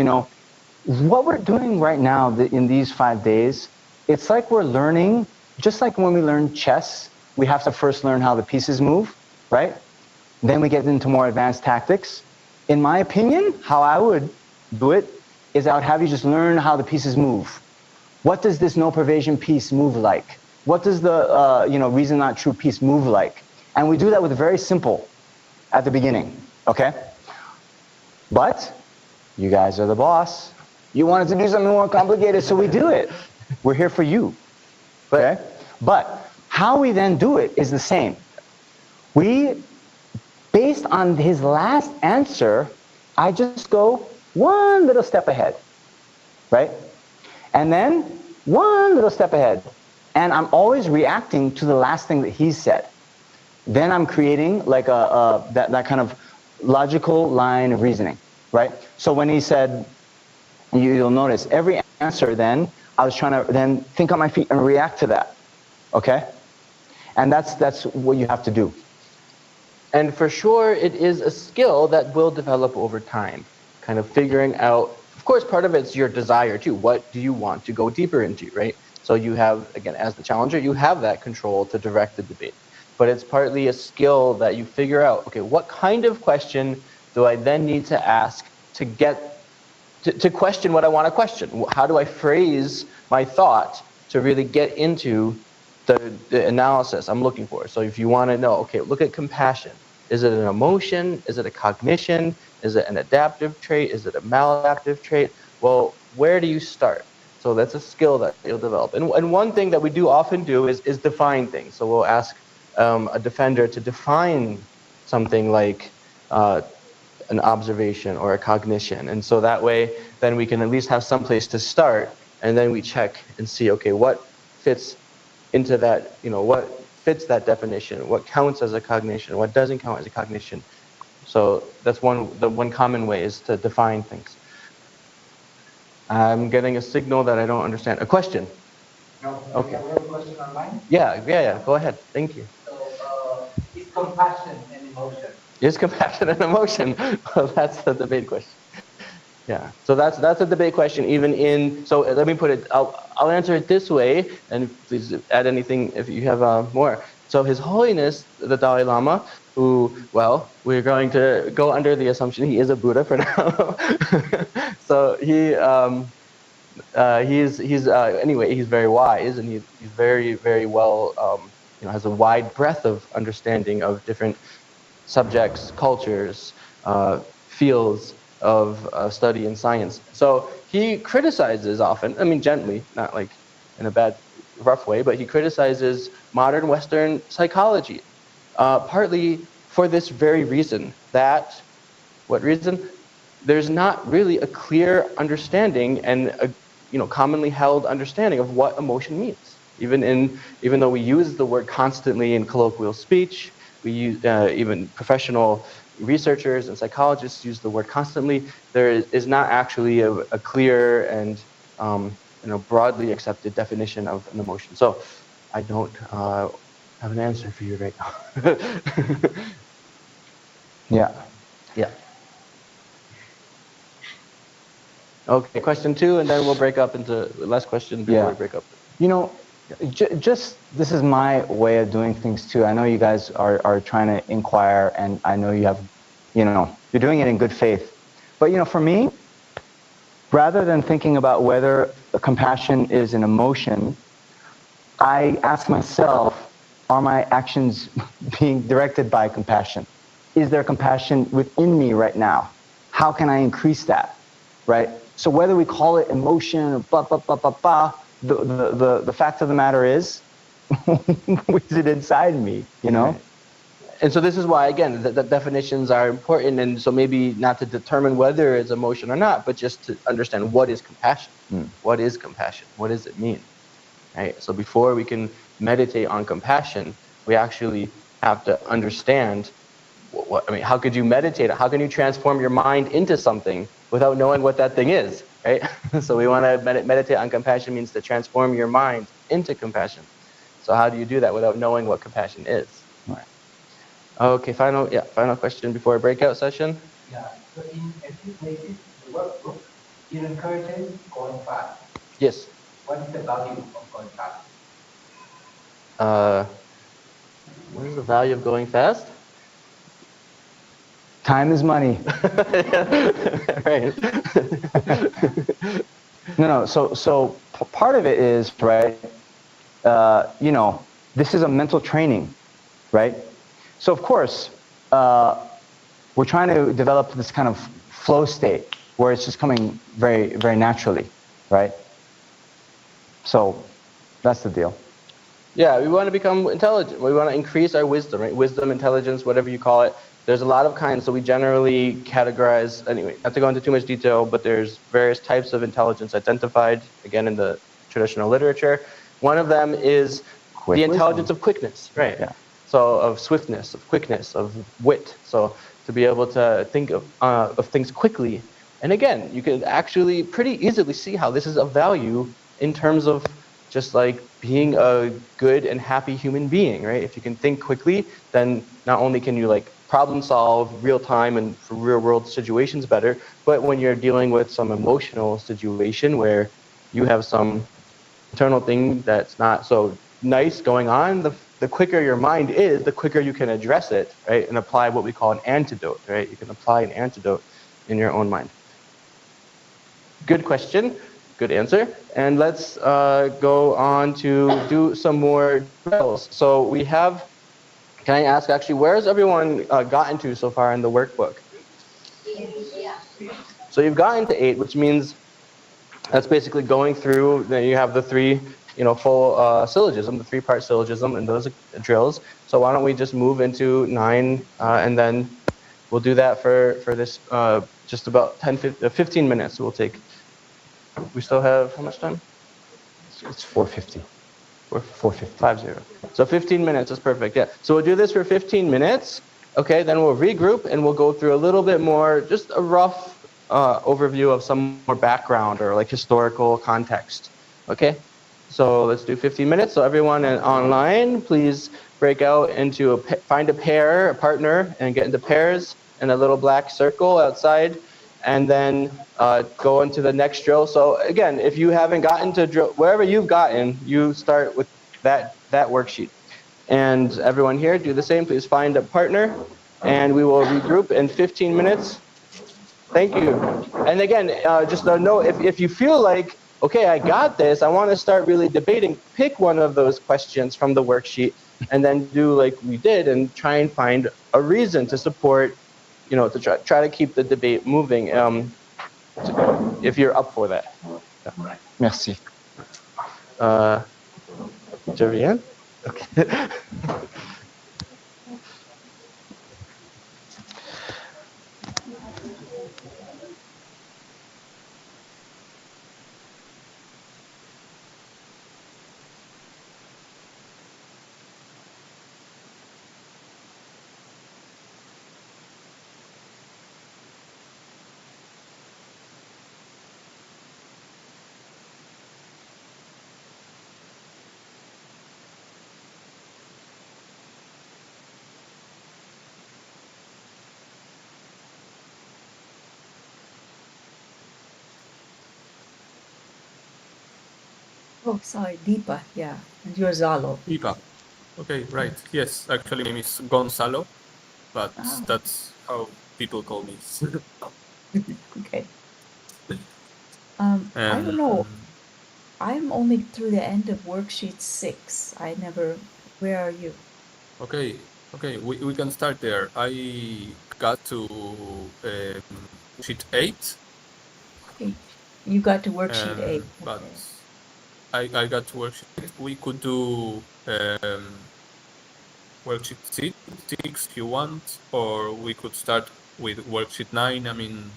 what we're doing right now in these 5 days, it's like we're learning, just like when we learn chess, we have to first learn how the pieces move, right? Then we get into more advanced tactics. In my opinion, how I would do it is I would have you just learn how the pieces move. What does this no pervasion piece move like? What does the reason not true piece move like? And we do that with very simple at the beginning, okay? But you guys are the boss. You wanted to do something more complicated, so we do it. We're here for you, okay? But how we then do it is the same. We, based on his last answer, I just go one little step ahead, right? And then one little step ahead. And I'm always reacting to the last thing that he said. Then I'm creating like that kind of logical line of reasoning, right? So when he said, you'll notice every answer then, I was trying to then think on my feet and react to that, okay? And that's what you have to do. And for sure, it is a skill that will develop over time, kind of figuring out, of course, part of it's your desire too. What do you want to go deeper into, right? So you have, again, as the challenger, you have that control to direct the debate. But it's partly a skill that you figure out, okay, what kind of question do I then need to ask to get, to question what I want to question? How do I phrase my thought to really get into the analysis I'm looking for? So if you want to know, okay, look at compassion. Is it an emotion? Is it a cognition? Is it an adaptive trait? Is it a maladaptive trait? Well, where do you start? So that's a skill that you'll develop. And one thing that we do often do is define things. So we'll ask a defender to define something like an observation or a cognition. And so that way, then we can at least have some place to start, and then we check and see, okay, what fits into that, what fits that definition, what counts as a cognition, what doesn't count as a cognition. So that's the one common way is to define things. I'm getting a signal that I don't understand. A question? No, Okay. we have a question online. Yeah, go ahead. Thank you. So, is compassion an emotion? Is compassion an emotion? Well, that's the debate question. Yeah, so that's a debate question. Even in, so let me put it. I'll answer it this way, and please add anything if you have more. So His Holiness the Dalai Lama, who, well, we're going to go under the assumption he is a Buddha for now. So anyway, he's very wise, and he's very, very well, has a wide breadth of understanding of different subjects, cultures, fields of study in science. So he criticizes often, I mean gently, not like in a bad, rough way, but he criticizes modern Western psychology, partly for this very reason, that, what reason? There's not really a clear understanding and a commonly held understanding of what emotion means. Even though we use the word constantly in colloquial speech, we use even professional researchers and psychologists use the word constantly, there is not actually a clear and broadly accepted definition of an emotion. So I don't have an answer for you right now. Yeah. Okay, question 2, and then we'll break up into the last question before we break up. Just this is my way of doing things too. I know you guys are trying to inquire, and I know you have, you're doing it in good faith. But for me, rather than thinking about whether compassion is an emotion, I ask myself, are my actions being directed by compassion? Is there compassion within me right now? How can I increase that, right? So whether we call it emotion or blah, blah, blah, blah, blah, the fact of the matter is, is it inside me, Right. And so this is why, again, the definitions are important, and so maybe not to determine whether it's emotion or not, but just to understand what is compassion. What is compassion? What does it mean? Right? So before we can meditate on compassion, we actually have to understand how could you meditate? How can you transform your mind into something without knowing what that thing is, right? So we want to meditate on compassion means to transform your mind into compassion. So how do you do that without knowing what compassion is? Right. Okay, final question before a breakout session. Yeah, so in a few places, the workbook, it encourages going fast. Yes. What is the value of going fast? What is the value of going fast? Time is money. Right. No. So part of it is, right, this is a mental training, right? So of course, we're trying to develop this kind of flow state where it's just coming very, very naturally, right? So that's the deal. Yeah, we want to become intelligent. We want to increase our wisdom, right? Wisdom, intelligence, whatever you call it, there's a lot of kinds, so we generally categorize, anyway, not to go into too much detail, but there's various types of intelligence identified, again, in the traditional literature. One of them is the intelligence of quickness, right? Yeah. So of swiftness, of quickness, of wit. So to be able to think of things quickly. And again, you can actually pretty easily see how this is of value in terms of just like being a good and happy human being, right? If you can think quickly, then not only can you like problem solve real time and for real world situations better, but when you're dealing with some emotional situation where you have some internal thing that's not so nice going on, the quicker your mind is, the quicker you can address it, right? And apply what we call an antidote, right? You can apply an antidote in your own mind. Good question, good answer. And let's go on to do some more drills. So we have, can I ask actually, where has everyone gotten to so far in the workbook? So you've gotten to 8, which means that's basically going through, then you have the 3, full syllogism, the 3-part syllogism, and those are drills. So why don't we just move into 9, and then we'll do that for this just about 15 minutes we'll take. We still have, how much time? It's 4:50. 4:50. So 15 minutes is perfect, yeah. So we'll do this for 15 minutes, okay, then we'll regroup and we'll go through a little bit more, just a rough overview of some more background or like historical context, okay? So let's do 15 minutes. So everyone online, please break out into find a pair, a partner, and get into pairs in a little black circle outside, and then go into the next drill. So again, if you haven't gotten to drill, wherever you've gotten, you start with that worksheet. And everyone here, do the same. Please find a partner, and we will regroup in 15 minutes. Thank you. And again, just a note, if you feel like, okay, I got this, I want to start really debating, pick one of those questions from the worksheet and then do like we did and try and find a reason to support, to try to keep the debate moving, if you're up for that. Merci. Javier? Okay. Oh, sorry, Deepa, yeah. And you're Zalo. Deepa. Okay, right. Yes, actually my name is Gonzalo, but that's how people call me. Okay. I don't know. I'm only through the end of worksheet 6. Where are you? Okay, we can start there. I got to sheet 8. Okay. You got to worksheet 8. But Okay. I got to worksheet 8. We could do worksheet 6 if you want, or we could start with worksheet 9. I mean,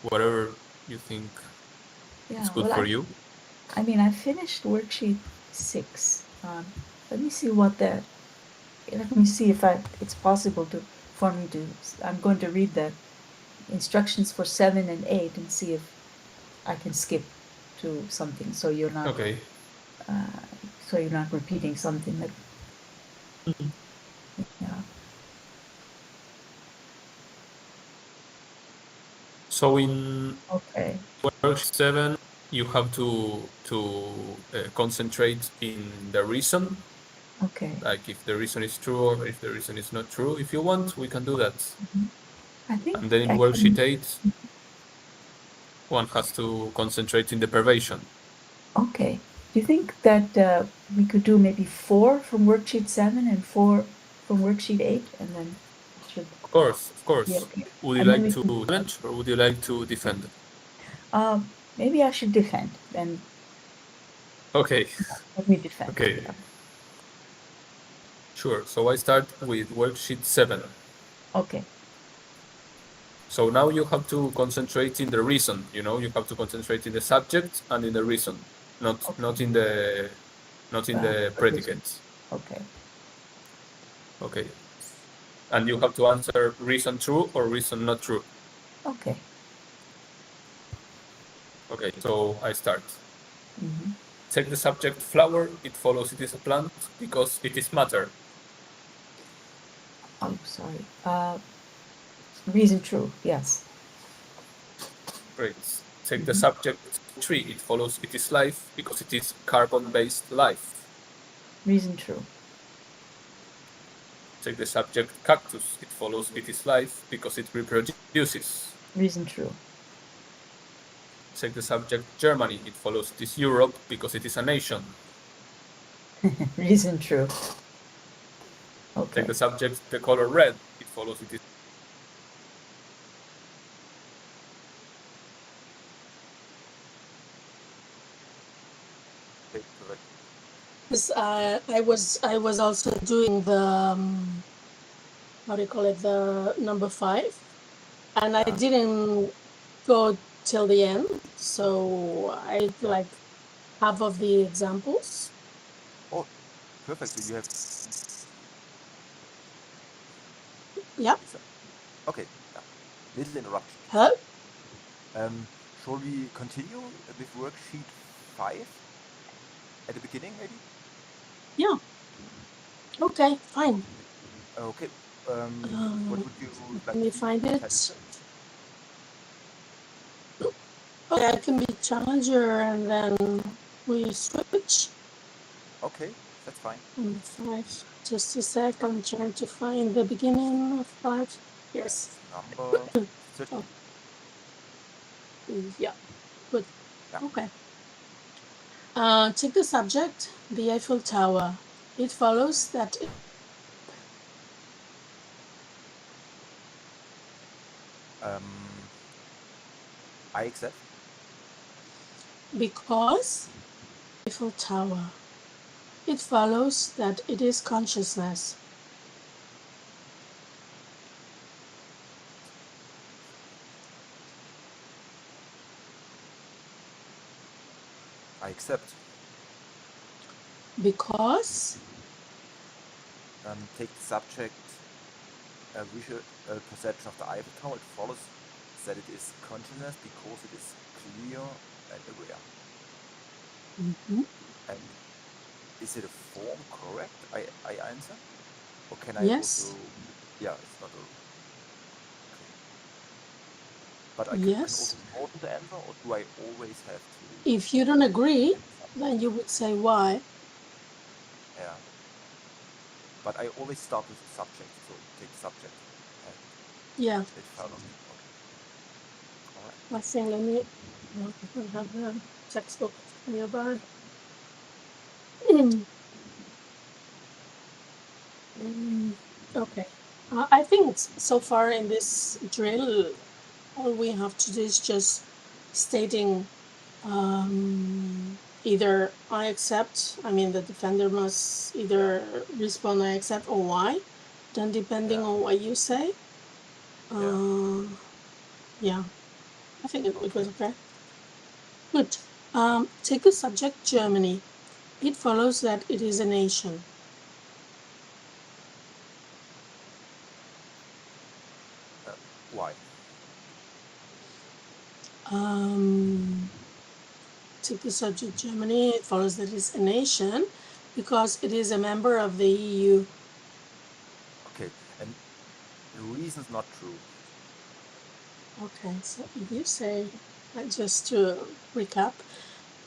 whatever you think is good for you. I mean, I finished worksheet 6. Let me see let me see if it's possible for me to. I'm going to read the instructions for 7 and 8 and see if I can skip to something, so you're not. Okay. So you're not repeating something that. Yeah. So in worksheet 7, you have to concentrate in the reason. Okay. Like if the reason is true or if the reason is not true. If you want, we can do that. I think. And then in worksheet 8, one has to concentrate in deprivation. Okay. Do you think that we could do maybe 4 from worksheet 7 and 4 from worksheet 8, and then? Of course. Yeah, okay. Would you like to challenge or would you like to defend? Maybe I should defend. Then. Okay. Let me defend. Okay. Yeah. Sure. So I start with worksheet 7. Okay. So now you have to concentrate in the reason. You have to concentrate in the subject and in the reason, not in the predicates. Okay. Okay. And you have to answer reason true or reason not true. Okay. Okay, so I start. Mm-hmm. Take the subject flower, it follows it is a plant because it is matter. Oh, sorry. Reason true. Yes. Great. Take the subject tree, it follows it is life because it is carbon-based life. Reason true. Take the subject cactus, it follows it is life because it reproduces. Reason true. Take the subject Germany, it follows it is Europe because it is a nation. Reason true. Okay. Take the subject the color red, it follows it is Because I was also doing the how do you call it, the number 5, and I didn't go till the end, so I like half of the examples. Oh, perfect. So you have. Yeah. Okay. Yeah. Little interruption. Huh? Shall we continue with worksheet 5 at the beginning, maybe? Yeah. Okay, fine. Okay. What would you like? Let me find it. Okay, I can be challenger and then we switch. Okay, that's fine. Number 5. Just a sec, I'm trying to find the beginning of 5. Yes. Number 13. Yeah, good. Yeah. Okay. Take the subject, the Eiffel Tower. It follows that I accept. because Eiffel Tower, it follows that it is consciousness. I accept. Because Take the subject visual perception of the Eiffel Tower. It follows that it is consciousness because it is clear and aware. And is it a form correct? I answer? Or can I Yes. also... Yeah, it's not a... Okay. But I can Yes. also shorten the answer, or do I always have to... If you don't agree, then you would say why. Yeah. But I always start with the subject, so take the subject. And Yeah, it follows. Okay. Alright. I think let me I don't have the textbook nearby. Okay. I think so far in this drill, all we have to do is just stating either I accept, I mean the defender must either respond I accept or why, then depending on what you say. Yeah, I think it was okay. Good. Take the subject Germany. It follows that it is a nation. Why? Take the subject Germany. It follows that it's a nation because it is a member of the EU. Okay, and the reason's not true. Okay, so if you say, just to recap,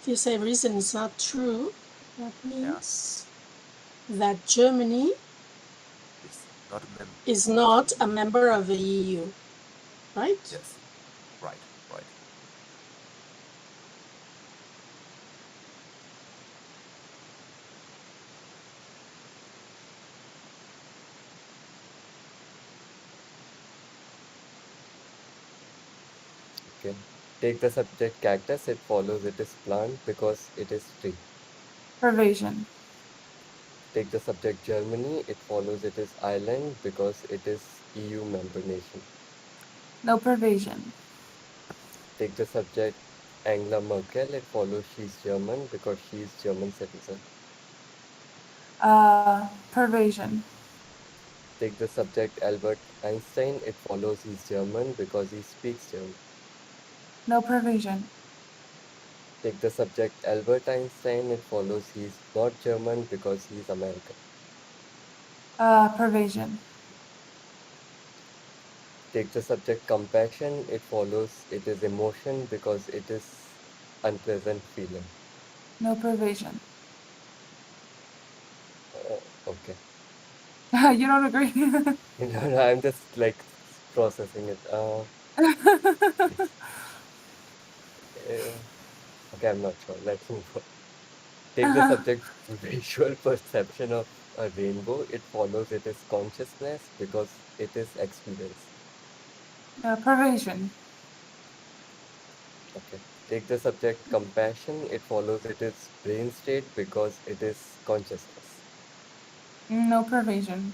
if you say reason is not true, that means that Germany It's not a member. is not a member of the EU, right? Yes. Right. Right. Okay. Take the subject cactus, it follows it is plant because it is tree. Pervasion. Take the subject Germany, it follows it is island because it is EU member nation. No pervasion. Take the subject Angela Merkel. It follows she's German because she's German citizen. Pervasion. Take the subject Albert Einstein. It follows he's German because he speaks German. No pervasion. Take the subject Albert Einstein. It follows he's not German because he's American. Pervasion. Take the subject compassion. It follows it is emotion because it is unpleasant feeling. No pervasion. Okay. You don't agree? No, I'm just like processing it. Okay, I'm not sure. Let's move on. Take the subject visual perception of a rainbow. It follows it is consciousness because it is experience. Pervasion. Okay. Take the subject compassion. It follows it is brain state because it is consciousness. No pervasion.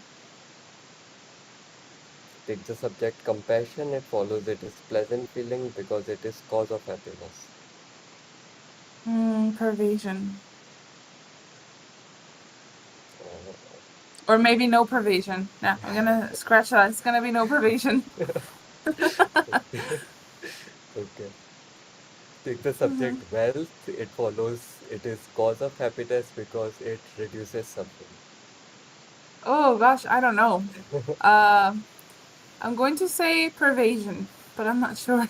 Take the subject compassion. It follows it is pleasant feeling because it is cause of happiness. Pervasion. Or maybe no pervasion. Yeah, I'm gonna scratch that. It's gonna be no pervasion. Okay. Take the subject wealth. It follows it is cause of happiness because it reduces suffering. Oh gosh, I don't know. I'm going to say pervasion, but I'm not sure.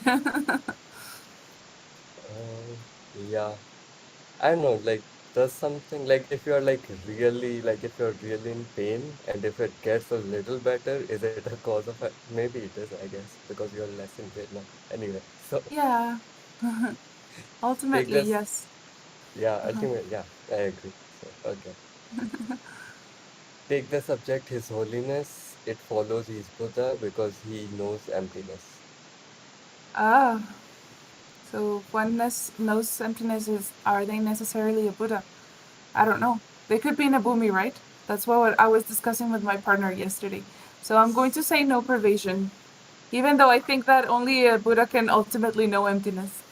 Yeah, I don't know. Like, does something like if you're like really like if you're really in pain and if it gets a little better, is it a cause of maybe it is, I guess, because you're less in pain now. Anyway, so Yeah. take Ultimately, this. yes. Yeah, ultimately, yeah, I agree. So, okay. Take the subject His Holiness. It follows he's Buddha because he knows emptiness. Ah, so oneness knows emptiness is, are they necessarily a Buddha? I don't know. They could be in a bhumi, right? That's what I was discussing with my partner yesterday. So I'm going to say no pervasion, even though I think that only a Buddha can ultimately know emptiness.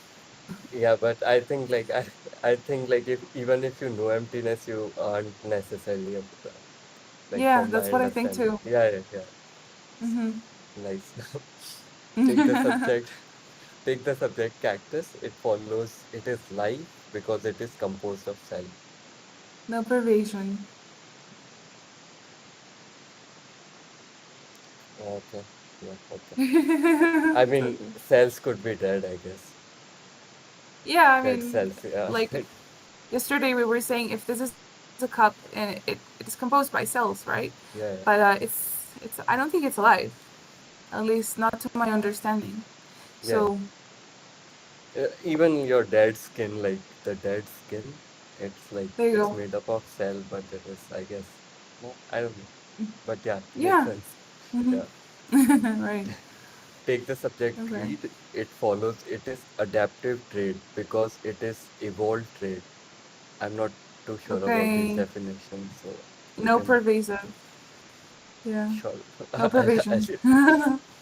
Yeah, but I think like I think like if even if you know emptiness, you aren't necessarily a Buddha. Like Yeah, from my that's what I think understanding. too. Yeah. Mm-hmm. Nice. Take the subject. Take the subject cactus. It follows. It is life because it is composed of cell. No pervasion. Okay. Yeah. Okay. I mean, cells could be dead, I guess. Yeah, I Dead mean, cells. Yeah. like yesterday we were saying if this is a cup and it is composed by cells, right? Yeah. But it's I don't think it's alive, at least not to my understanding. Yeah. So Even your dead skin, like the dead skin, it's like there you it's go. made up of cell, but it is, I guess. No, I don't know. But yeah, makes Yeah. sense. Mm-hmm. Yeah. Right. Take the subject Okay. greed. It follows it is adaptive trait because it is evolved trait. I'm not too sure about these Okay. definitions, so you No can pervasive. Yeah. sure. No pervasion.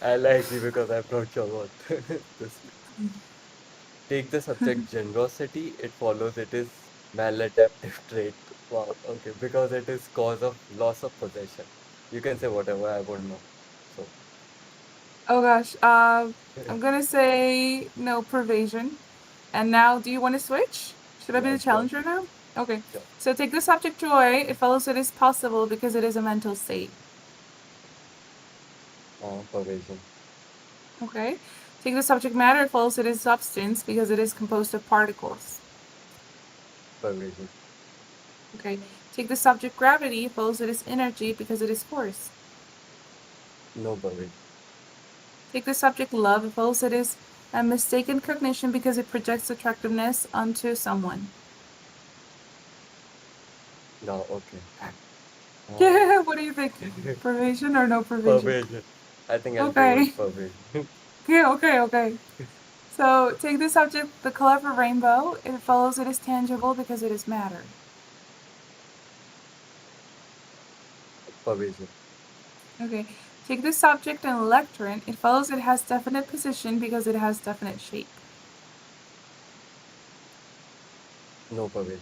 I'll agree because I'm not sure what this means. Take the subject generosity. It follows it is maladaptive trait. Wow. Okay, because it is cause of loss of possession. You can say whatever. I won't know. So Oh gosh. I'm gonna say no pervasion. And now, do you want to switch? Should I be yeah, the sure, challenger now? Okay. sure. So take the subject joy. It follows it is possible because it is a mental state. Pervasion. Okay. Take the subject matter. It follows it is substance because it is composed of particles. Pervasion. Okay. Take the subject gravity. It follows it is energy because it is force. No pervasion. Take the subject love. It follows it is a mistaken cognition because it projects attractiveness onto someone. No. Okay. Yeah. What do you think? Pervasion or no pervasion? Pervasion. I think I'll go Okay. with pervasion. Okay. So take the subject, the color of a rainbow. It follows it is tangible because it is matter. Pervasion. Okay. Take this subject an electron. It follows it has definite position because it has definite shape. No, Pavel.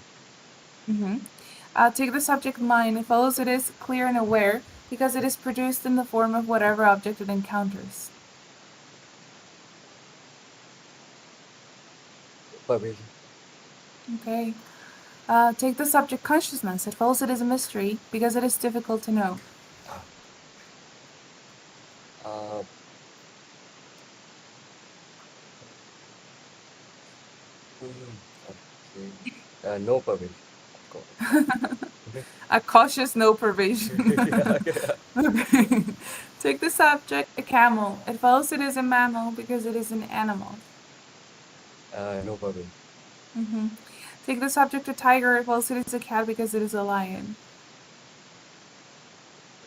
Take the subject mind. It follows it is clear and aware because it is produced in the form of whatever object it encounters. Pavel. Okay. Take the subject consciousness. It follows it is a mystery because it is difficult to know. Okay. No, Pavel. A cautious no pervasion. Okay. Take the subject a camel. It follows it is a mammal because it is an animal. No, Pavel. Take the subject a tiger. It follows it is a cat because it is a lion.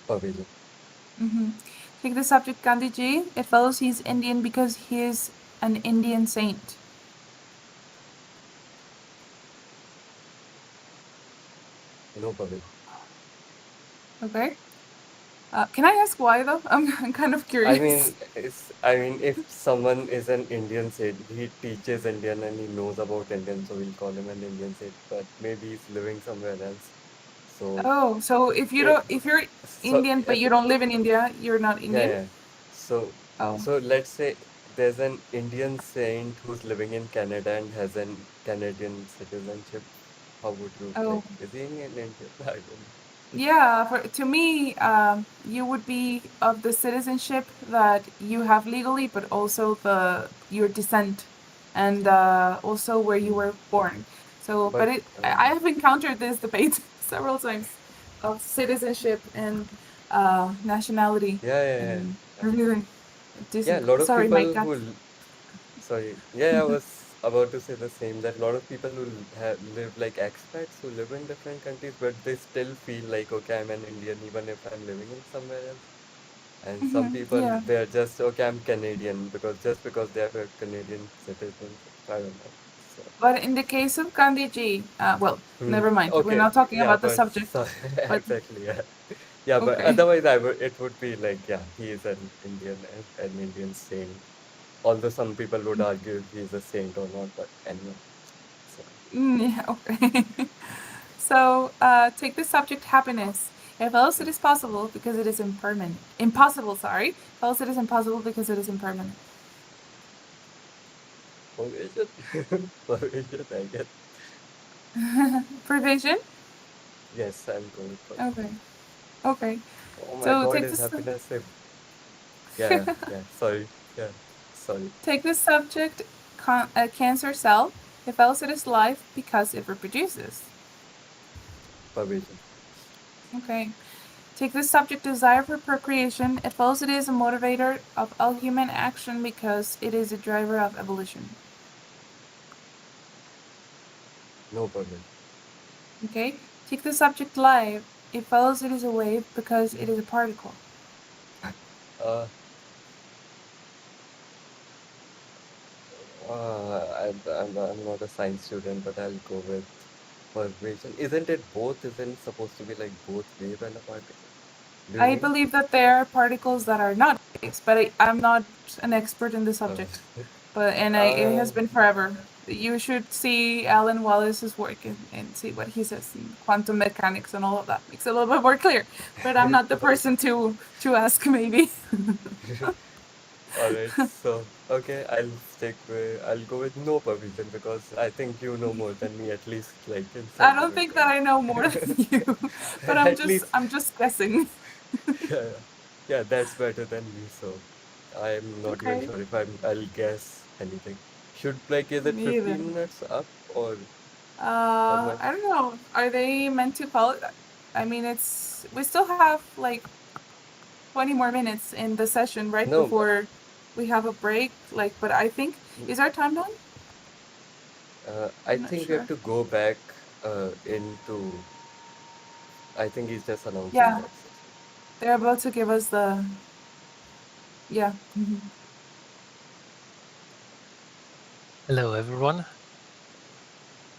Pavel. Take the subject Gandhiji. It follows he is Indian because he is an Indian saint. No, Pavel. Okay. Can I ask why though? I'm kind of curious. I mean, if someone is an Indian saint, he teaches Indian and he knows about Indian, so we'll call him an Indian saint. But maybe he's living somewhere else. So. Oh, so if you're Indian but you don't live in India, you're not Indian. Yeah. So let's say there's an Indian saint who's living in Canada and has an Canadian citizenship. How would you like? Is he an Indian? I don't know. Yeah, to me, you would be of the citizenship that you have legally, but also your descent, and also where you were born. So, but I have encountered this debate several times of citizenship and nationality. Yeah. Yeah, a lot of sorry, people Mike. who. Sorry. Yeah, I was about to say the same. That a lot of people who live like expats who live in different countries, but they still feel like, okay, I'm an Indian even if I'm living in somewhere else. And some people, they're just, okay, I'm Canadian because they have a Canadian citizen. I don't know. So. But in the case of Gandhiji, never mind. Okay. We're not talking about the subject. Exactly. Yeah. Yeah, but otherwise, it would be like, he is an Indian saint. Although some people would argue if he's a saint or not, but anyway. Okay. So take the subject happiness. If else it is possible because it is impermanent. Impossible, sorry. Else it is impossible because it is impermanent. Provision, I guess. Provision? Yes, I'm going for Okay. Oh my so god, take is this. happiness Yeah, sorry. Yeah, sorry. Take the subject a cancer cell. If else it is life because it reproduces. Provision. Okay. Take the subject desire for procreation. It follows it is a motivator of all human action because it is a driver of evolution. No problem. Okay. Take the subject life. It follows it is a wave because it is a particle. I'm not a science student, but I'll go with persuasion. Isn't it both? Isn't it supposed to be like both wave and a particle? I believe that there are particles that are not waves, but I'm not an expert in the subject. It has been forever. You should see Alan Wallace's work and see what he says in quantum mechanics and all of that. Makes it a little bit more clear. But I'm not the person to ask, maybe. Alright, so okay, I'll go with no permission because I think you know more than me at least like in I don't think that I know more than you, but I'm just guessing. Yeah, that's better than me. So I'm not even sure if I'll guess anything. Is it 15 minutes up or? I don't know. Are they meant to call it? I mean, we still have like 20 more minutes in the session before we have a break. But I think is our time done? I think we have to go back into. I think he's just announcing. Yeah, they're about to give us the. Yeah. Hello, everyone.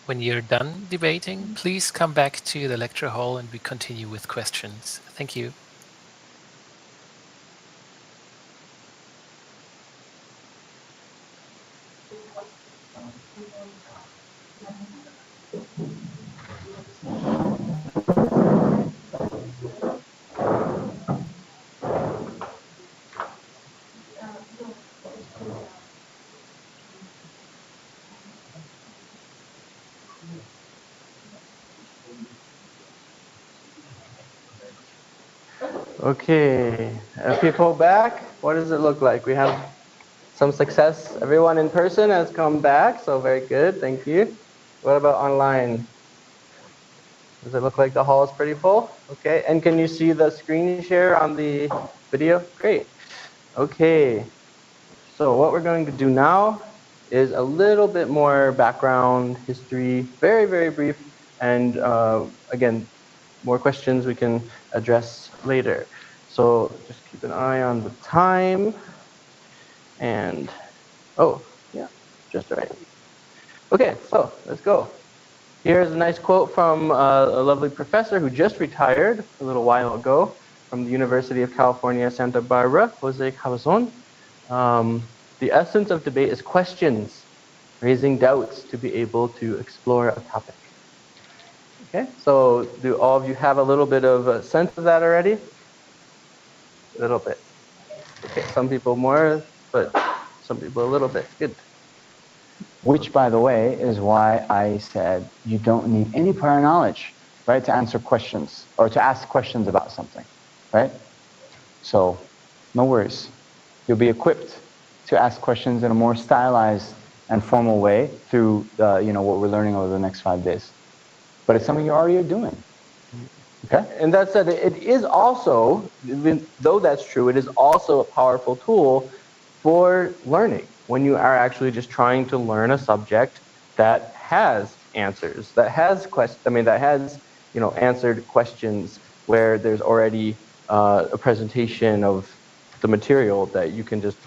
When you're done debating, please come back to the lecture hall and we continue with questions. Thank you. Okay, people back. What does it look like? We have some success. Everyone in person has come back, so very good. Thank you. What about online? Does it look like the hall is pretty full? Okay, and can you see the screen share on the video? Great. Okay, so what we're going to do now is a little bit more background history, very, very brief, and again, more questions we can address later. So just keep an eye on the time. And, oh, yeah, just right. Okay, so let's go. Here's a nice quote from a lovely professor who just retired a little while ago from the University of California, Santa Barbara, Jose Cabezon. The essence of debate is questions, raising doubts to be able to explore a topic. Okay, so do all of you have a little bit of a sense of that already? A little bit. Okay, some people more, but some people a little bit. Good. Which, by the way, is why I said you don't need any prior knowledge, right, to answer questions or to ask questions about something, right? So, no worries. You'll be equipped to ask questions in a more stylized and formal way through, what we're learning over the next 5 days. But it's something you already are doing. Okay? And that said, it is also, even though that's true, it is also a powerful tool for learning when you are actually just trying to learn a subject that has answers, that has answered questions where there's already a presentation of the material that you can just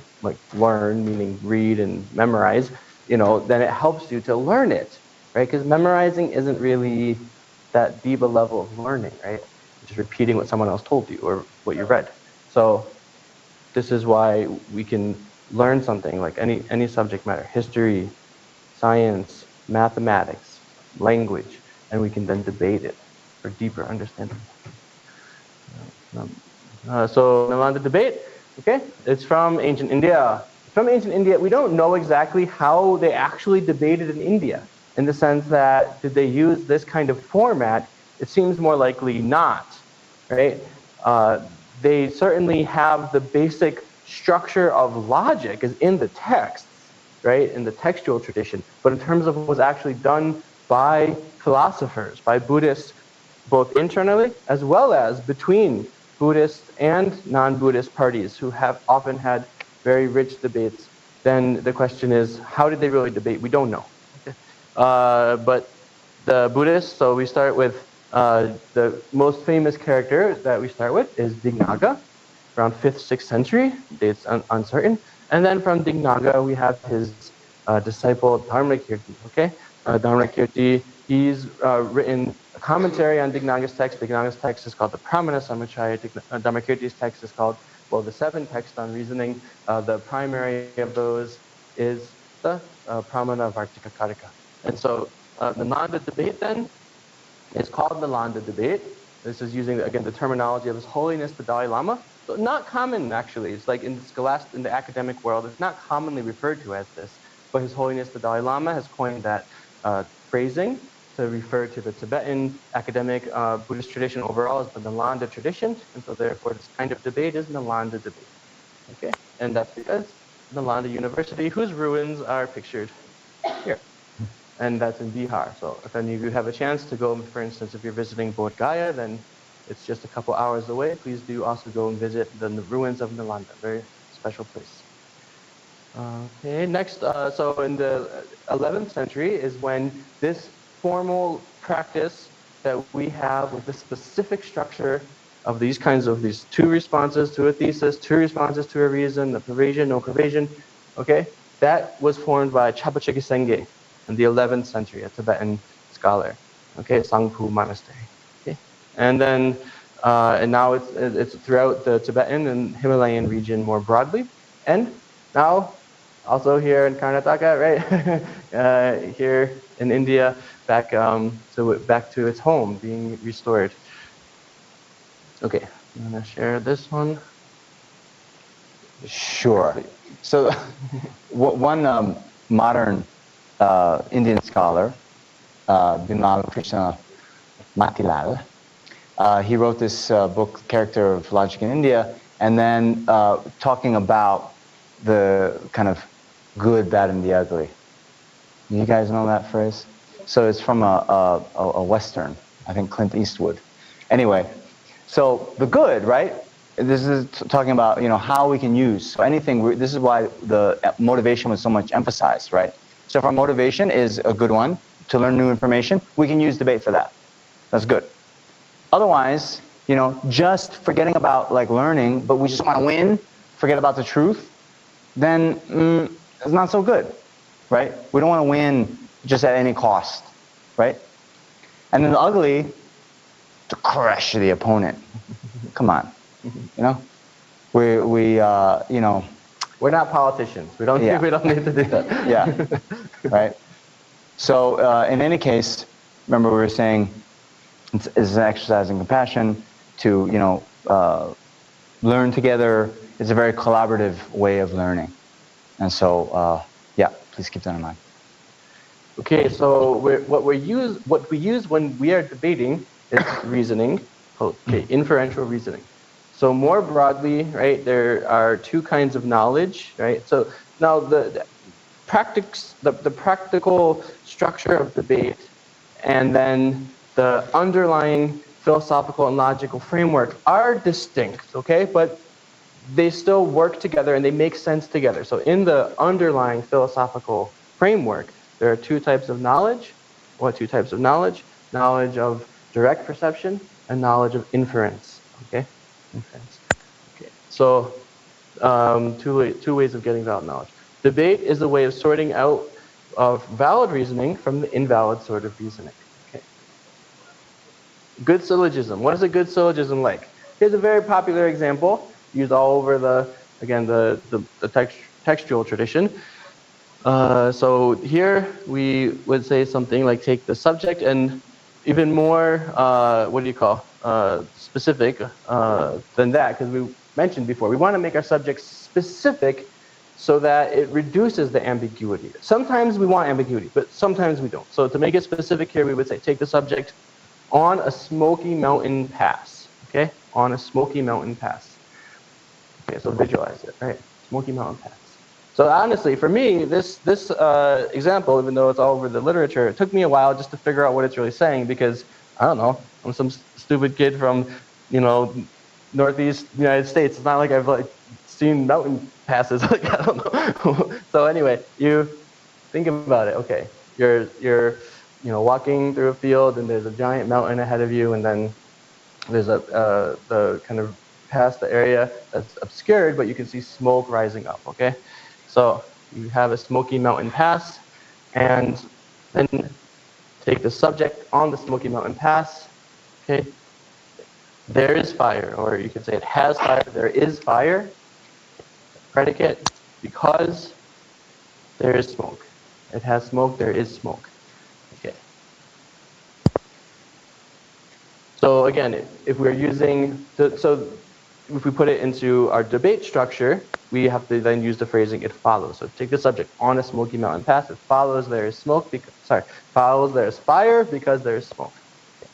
learn, meaning read and memorize, then it helps you to learn it, right? Because memorizing isn't really that deep a level of learning, right? Just repeating what someone else told you or what you read. So this is why we can learn something like any subject matter, history, science, mathematics, language, and we can then debate it for deeper understanding. So Nalanda debate, okay? It's from ancient India. From ancient India, we don't know exactly how they actually debated in India, in the sense that did they use this kind of format? It seems more likely not, right? They certainly have the basic structure of logic is in the texts, right, in the textual tradition. But in terms of what was actually done by philosophers, by Buddhists, both internally as well as between Buddhist and non-Buddhist parties who have often had very rich debates, then the question is, how did they really debate? We don't know. Okay. But the Buddhists, so we start with the most famous character that we start with is Dignaga, around 5th, 6th century, dates uncertain. And then from Dignaga, we have his disciple Dharmakirti, okay? Dharmakirti, he's written a commentary on Dignaga's text. Dignaga's text is called the Pramana Samuccaya. Dharmakirti's text is called, the 7 texts on reasoning. The primary of those is the Pramana Vartika Karika. And so the Nalanda debate then is called the Nalanda debate. This is using, again, the terminology of His Holiness the Dalai Lama. So not common, actually. It's like in the academic world, it's not commonly referred to as this. But His Holiness the Dalai Lama has coined that phrasing to refer to the Tibetan academic Buddhist tradition overall as the Nalanda tradition. And so therefore, this kind of debate is Nalanda debate. Okay? And that's because Nalanda University, whose ruins are pictured here. And that's in Bihar. So if any of you have a chance to go, for instance, if you're visiting Bodh Gaya, then it's just a couple hours away. Please do also go and visit the ruins of Nalanda, very special place. Okay, next, so in the 11th century is when this formal practice that we have with this specific structure of these 2 responses to a thesis, 2 responses to a reason, the pervasion, no pervasion, okay, that was formed by Chapacheki Senge in the 11th century, a Tibetan scholar, okay, Sangpu Monastery, okay, and then and now it's throughout the Tibetan and Himalayan region more broadly, and now also here in Karnataka, right, here in India, back to its home, being restored. Okay, I'm gonna share this one. Sure. So one modern Indian scholar, Bimal Krishna Matilal, He wrote this book, Character of Logic in India, and then talking about the kind of good, bad, and the ugly. You guys know that phrase? So it's from a Western, I think Clint Eastwood. Anyway, so the good, right? This is talking about, you know, how we can use. So anything, this is why the motivation was so much emphasized, right? So if our motivation is a good one, to learn new information, we can use debate for that. That's good. Otherwise, you know, just forgetting about like learning, but we just want to win, forget about the truth, then it's not so good, right? We don't want to win just at any cost, right? And then the ugly, to crush the opponent. Come on, you know, we you know, we're not politicians. We don't we don't need to do that. Yeah, right. So in any case, remember we were saying it's an exercise in compassion to, you know, learn together. It's a very collaborative way of learning, and so yeah, please keep that in mind. Okay, so what we use when we are debating is reasoning. Okay, inferential reasoning. So more broadly, right, there are two kinds of knowledge, right? So now the practical structure of debate and then the underlying philosophical and logical framework are distinct, okay? But they still work together and they make sense together. So in the underlying philosophical framework, there are two types of knowledge. What two types of knowledge? Knowledge of direct perception and knowledge of inference, okay? Inference. Okay. So two ways of getting valid knowledge. Debate is a way of sorting out of valid reasoning from the invalid sort of reasoning. Okay. Good syllogism. What is a good syllogism like? Here's a very popular example used all over the textual tradition. So here we would say something like take the subject and even more, specific than that, because we mentioned before, we want to make our subject specific so that it reduces the ambiguity. Sometimes we want ambiguity, but sometimes we don't. So to make it specific here, we would say take the subject on a Smoky Mountain pass, okay? On a Smoky Mountain pass. Okay, so visualize it, right? Smoky Mountain pass. So honestly, for me, this example, even though it's all over the literature, it took me a while just to figure out what it's really saying because, I don't know, I'm some stupid kid from, you know, Northeast United States. It's not like I've like seen mountain passes. Like, I don't know. So anyway, you think about it. Okay, you're you know, walking through a field and there's a giant mountain ahead of you, and then there's the kind of past the area that's obscured, but you can see smoke rising up. Okay. So you have a Smoky Mountain Pass, and then take the subject on the Smoky Mountain Pass. Okay, there is fire, or you could say it has fire. There is fire. Predicate, because there is smoke. It has smoke. There is smoke. Okay. So again, if we're using if we put it into our debate structure, we have to then use the phrasing "it follows." So take the subject on a Smoky Mountain Pass. It follows there is smoke follows there is fire because there is smoke. Okay.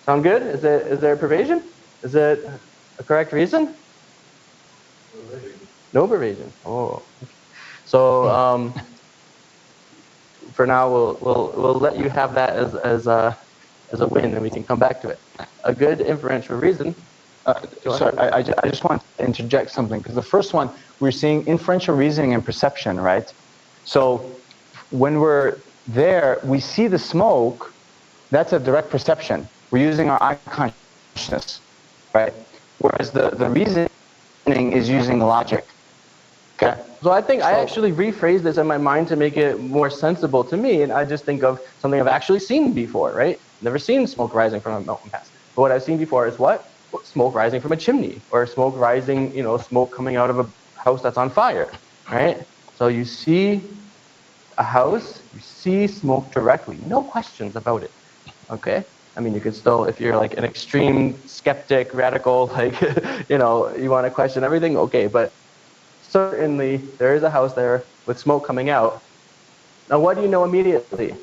Sound good? Is there a pervasion? Is it a correct reason? No pervasion. Oh. Okay. So for now, we'll let you have that as a win, and we can come back to it. A good inferential reason. Sorry, I just want to interject something, because the first one, we're seeing inferential reasoning and perception, right? So when we're there, we see the smoke, that's a direct perception. We're using our eye consciousness, right? Whereas the reasoning is using logic. Okay. So I think I actually rephrased this in my mind to make it more sensible to me, and I just think of something I've actually seen before, right? Never seen smoke rising from a mountain pass. But what I've seen before is what? Smoke rising from a chimney, or smoke rising, you know, smoke coming out of a house that's on fire, right? So you see a house, you see smoke directly, no questions about it, okay? I mean, you could still, if you're like an extreme skeptic, radical, like, you know, you want to question everything, okay, but certainly there is a house there with smoke coming out. Now, what do you know immediately?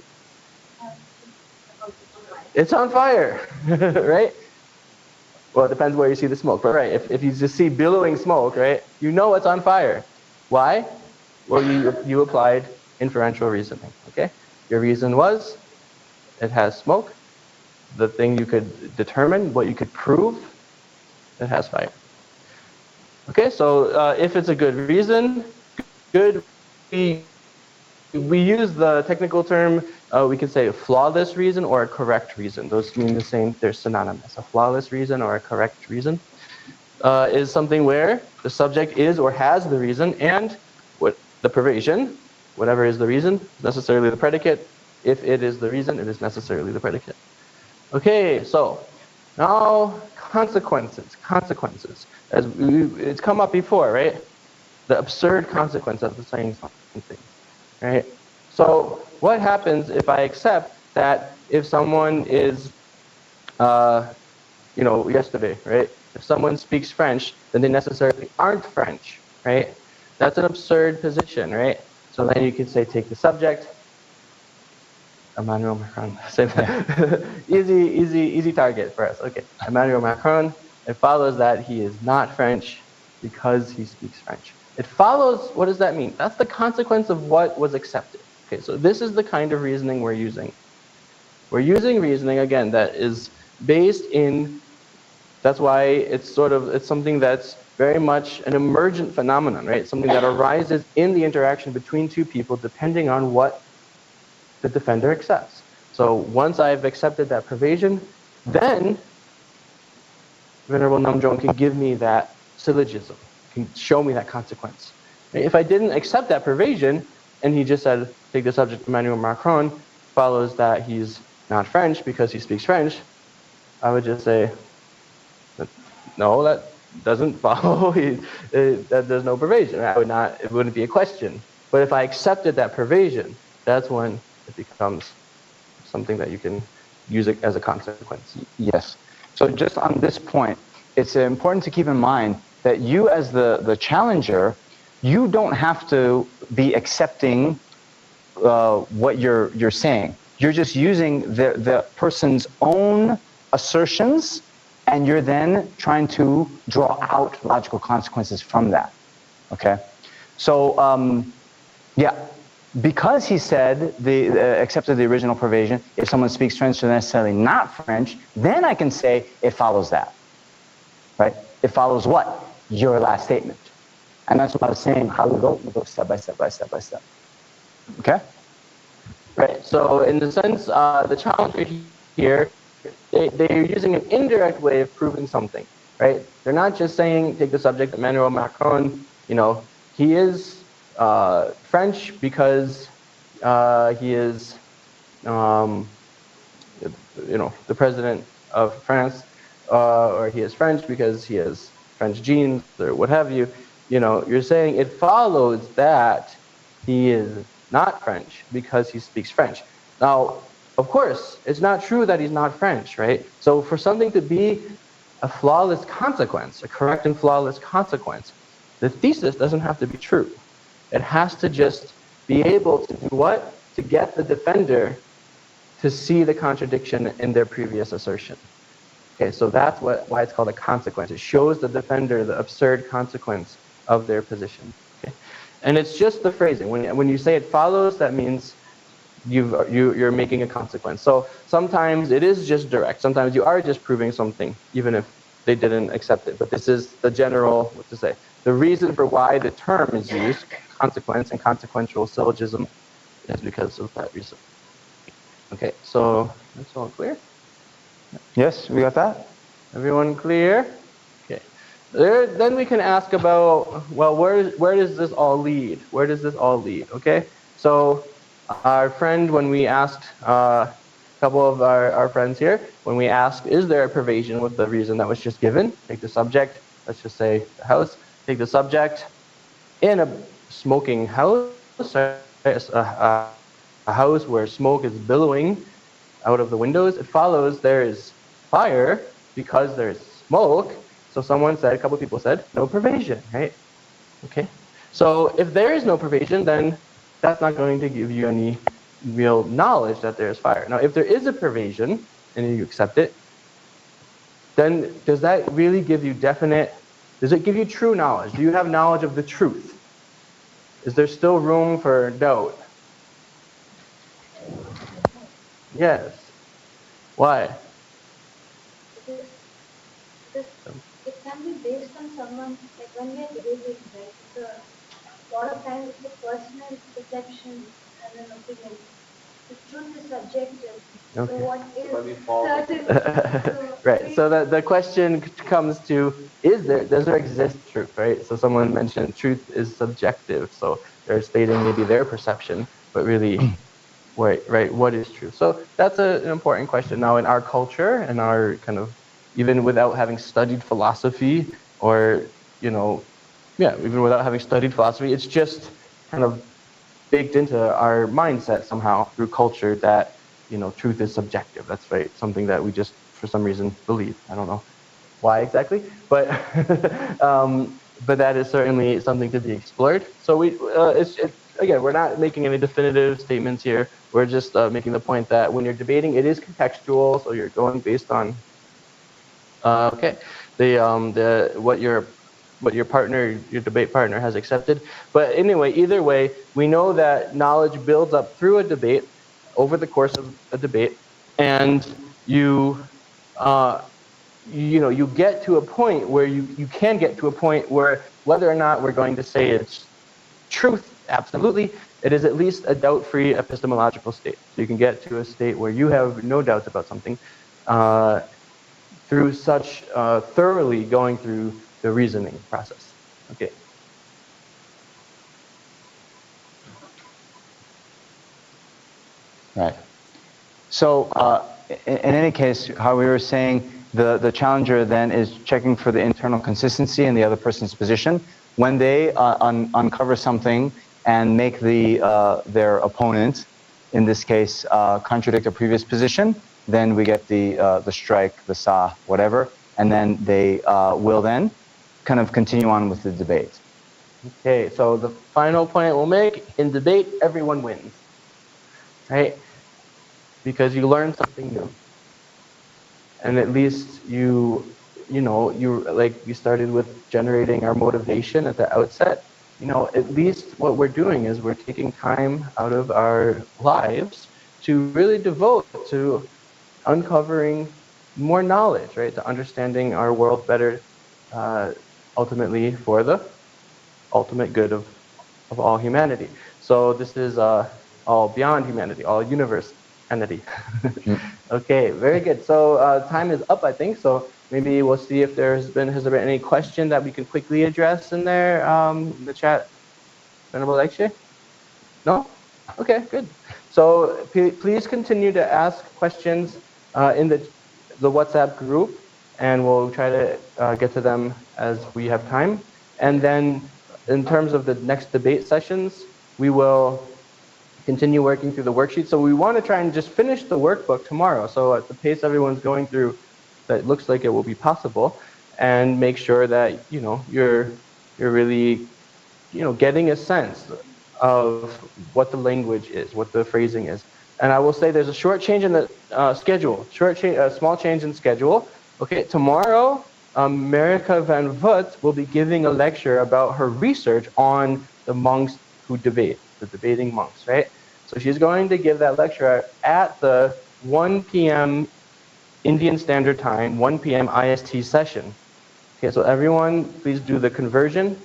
it's on fire, right? Well, it depends where you see the smoke, but right, if you just see billowing smoke, right, you know it's on fire. Why? Well, you applied inferential reasoning, okay? Your reason was it has smoke. The thing you could determine, what you could prove, it has fire. Okay, so if it's a good reason, good, we use the technical term, we could say a flawless reason or a correct reason. Those mean the same, they're synonymous. A flawless reason or a correct reason is something where the subject is or has the reason, and what the provision, whatever is the reason, is necessarily the predicate. If it is the reason, it is necessarily the predicate. Okay, so now consequences. As it's come up before, right? The absurd consequence of saying something, right? So what happens if I accept that if someone is, yesterday, right? If someone speaks French, then they necessarily aren't French, right? That's an absurd position, right? So then you could say, take the subject, Emmanuel Macron. Same easy target for us. Okay, Emmanuel Macron. It follows that he is not French because he speaks French. It follows, what does that mean? That's the consequence of what was accepted. Okay, so this is the kind of reasoning we're using. We're using reasoning, again, that is based in, that's why it's something that's very much an emergent phenomenon, right? Something that arises in the interaction between two people depending on what the defender accepts. So once I've accepted that provision, then Venerable Namjong can give me that syllogism, can show me that consequence. If I didn't accept that provision, and he just said, take the subject Emmanuel Macron, follows that he's not French because he speaks French, I would just say, no, that doesn't follow, that there's no provision. It wouldn't be a question. But if I accepted that provision, that's when it becomes something that you can use it as a consequence. Yes. So just on this point, it's important to keep in mind that you as the challenger, you don't have to be accepting what you're saying. You're just using the person's own assertions, and you're then trying to draw out logical consequences from that. Okay? So, because he said accepted the original provision, if someone speaks French they're necessarily not French, then I can say it follows that, right? It follows what? Your last statement. And that's what I was saying, how we go step by step by step by step. Okay? Right, so in the sense, the challenger here, they're using an indirect way of proving something, right? They're not just saying, take the subject, Emmanuel Macron, he is French because he is, the president of France, or he is French because he has French genes, or what have you. You're saying it follows that he is not French because he speaks French. Now, of course, it's not true that he's not French, right? So for something to be a flawless consequence, a correct and flawless consequence, the thesis doesn't have to be true. It has to just be able to do what? To get the defender to see the contradiction in their previous assertion. Okay, so that's why it's called a consequence. It shows the defender the absurd consequence of their position. Okay? And it's just the phrasing. When you say it follows, that means you're making a consequence. So sometimes it is just direct. Sometimes you are just proving something, even if they didn't accept it. But this is the general, the reason for why the term is used, consequence and consequential syllogism, is because of that reason. Okay, so that's all clear? Yes, we got that? Everyone clear? Okay. Then we can ask about, well, where does this all lead? Where does this all lead? Okay, so our friend, when we asked a couple of our friends here, when we asked, is there a pervasion with the reason that was just given? Take the subject, let's just say the house. Take the subject in a smoking house, a house where smoke is billowing out of the windows. It follows there is fire because there's smoke. So a couple of people said, no pervasion, right? Okay. So if there is no pervasion, then that's not going to give you any real knowledge that there's fire. Now, if there is a pervasion, and you accept it, then does that really give you does it give you true knowledge? Do you have knowledge of the truth? Is there still room for doubt? Yes. Why? Because it can be based on someone, like when we are debating, right? A lot of times it's a personal perception and an opinion. The truth is subjective. Okay. So what is certain? Right. So the question comes to, does there exist truth, right? So someone mentioned truth is subjective. So they're stating maybe their perception, but really, right, what is truth? So that's an important question. Now in our culture and our kind of, even without having studied philosophy or, even without having studied philosophy, it's just kind of baked into our mindset somehow through culture that, truth is subjective. That's right, something that we just, for some reason, believe. I don't know why exactly, but but that is certainly something to be explored. So again, we're not making any definitive statements here. We're just making the point that when you're debating, it is contextual. So you're going based on what your partner, your debate partner, has accepted. But anyway, either way, we know that knowledge builds up through a debate, over the course of a debate, and you get to a point where you can get to a point where whether or not we're going to say it's truth, absolutely, it is at least a doubt-free epistemological state. So you can get to a state where you have no doubts about something through such thoroughly going through the reasoning process. Okay. Right. So in any case, how we were saying, the challenger then is checking for the internal consistency in the other person's position. When they uncover something and make their opponent, in this case, contradict a previous position, then we get the strike, the sa, whatever, and then they will then kind of continue on with the debate. Okay, so the final point we'll make, in debate, everyone wins, right? Because you learn something new. And at least you started with generating our motivation at the outset. At least what we're doing is we're taking time out of our lives to really devote to uncovering more knowledge, right? To understanding our world better, ultimately for the ultimate good of all humanity. So this is all beyond humanity, all universe entity. Okay, very good. So time is up, I think. So maybe we'll see if has there been any question that we can quickly address in there, in the chat. Venerable Lecture? No? Okay, good. So please continue to ask questions in the WhatsApp group, and we'll try to get to them as we have time. And then in terms of the next debate sessions, we will continue working through the worksheet. So we want to try and just finish the workbook tomorrow. So at the pace everyone's going through, that looks like it will be possible, and make sure that you're really getting a sense of what the language is, what the phrasing is. And I will say there's a short change in the schedule, a small change in schedule. Okay, tomorrow, Marika van Vught will be giving a lecture about her research on the monks who debate, the debating monks, right? So she's going to give that lecture at the 1 p.m. Indian Standard Time, 1 p.m. IST session. Okay, so everyone, please do the conversion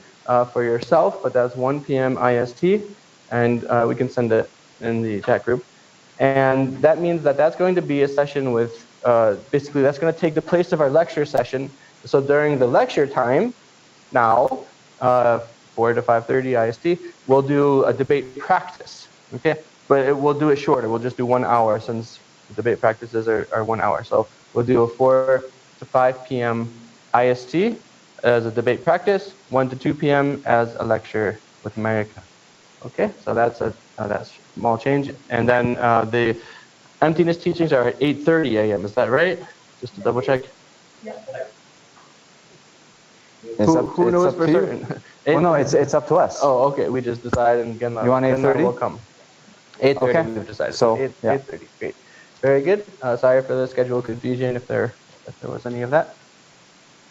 for yourself, but that's 1 p.m. IST, and we can send it in the chat group. And that means that that's going to be a session with, basically that's going to take the place of our lecture session. So during the lecture time, now, 4 to 5:30 IST, we'll do a debate practice, okay? But we'll do it shorter. We'll just do 1 hour since the debate practices are 1 hour. So we'll do a 4 to 5 p.m. IST as a debate practice, 1 to 2 p.m. as a lecture with Marika. Okay, so that's a small change. And then the emptiness teachings are at 8:30 a.m. Is that right? Just to double check. Yeah. Who knows for certain? Well, no, it's up to us. Oh, okay. We just decided, and again, you want 8:30? Will come. 8:30. Okay. We've decided. So 8:30. Great. Very good. Sorry for the schedule confusion if there was any of that.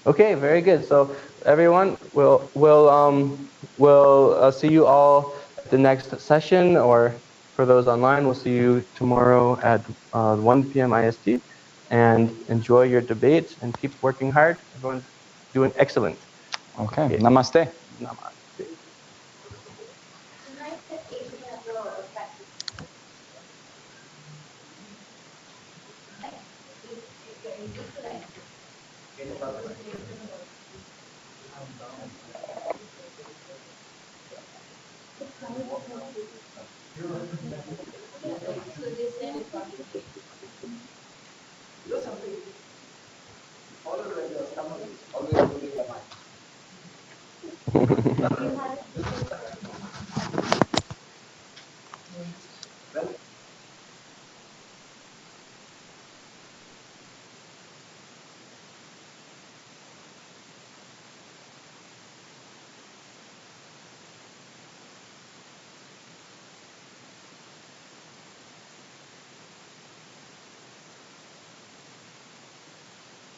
Okay, very good. So everyone, we'll see you all at the next session, or for those online, we'll see you tomorrow at 1 p.m. IST. And enjoy your debate and keep working hard. Everyone's doing excellent. Okay. Namaste. Namaste. You know something? Follow your stomach, always moving your mind.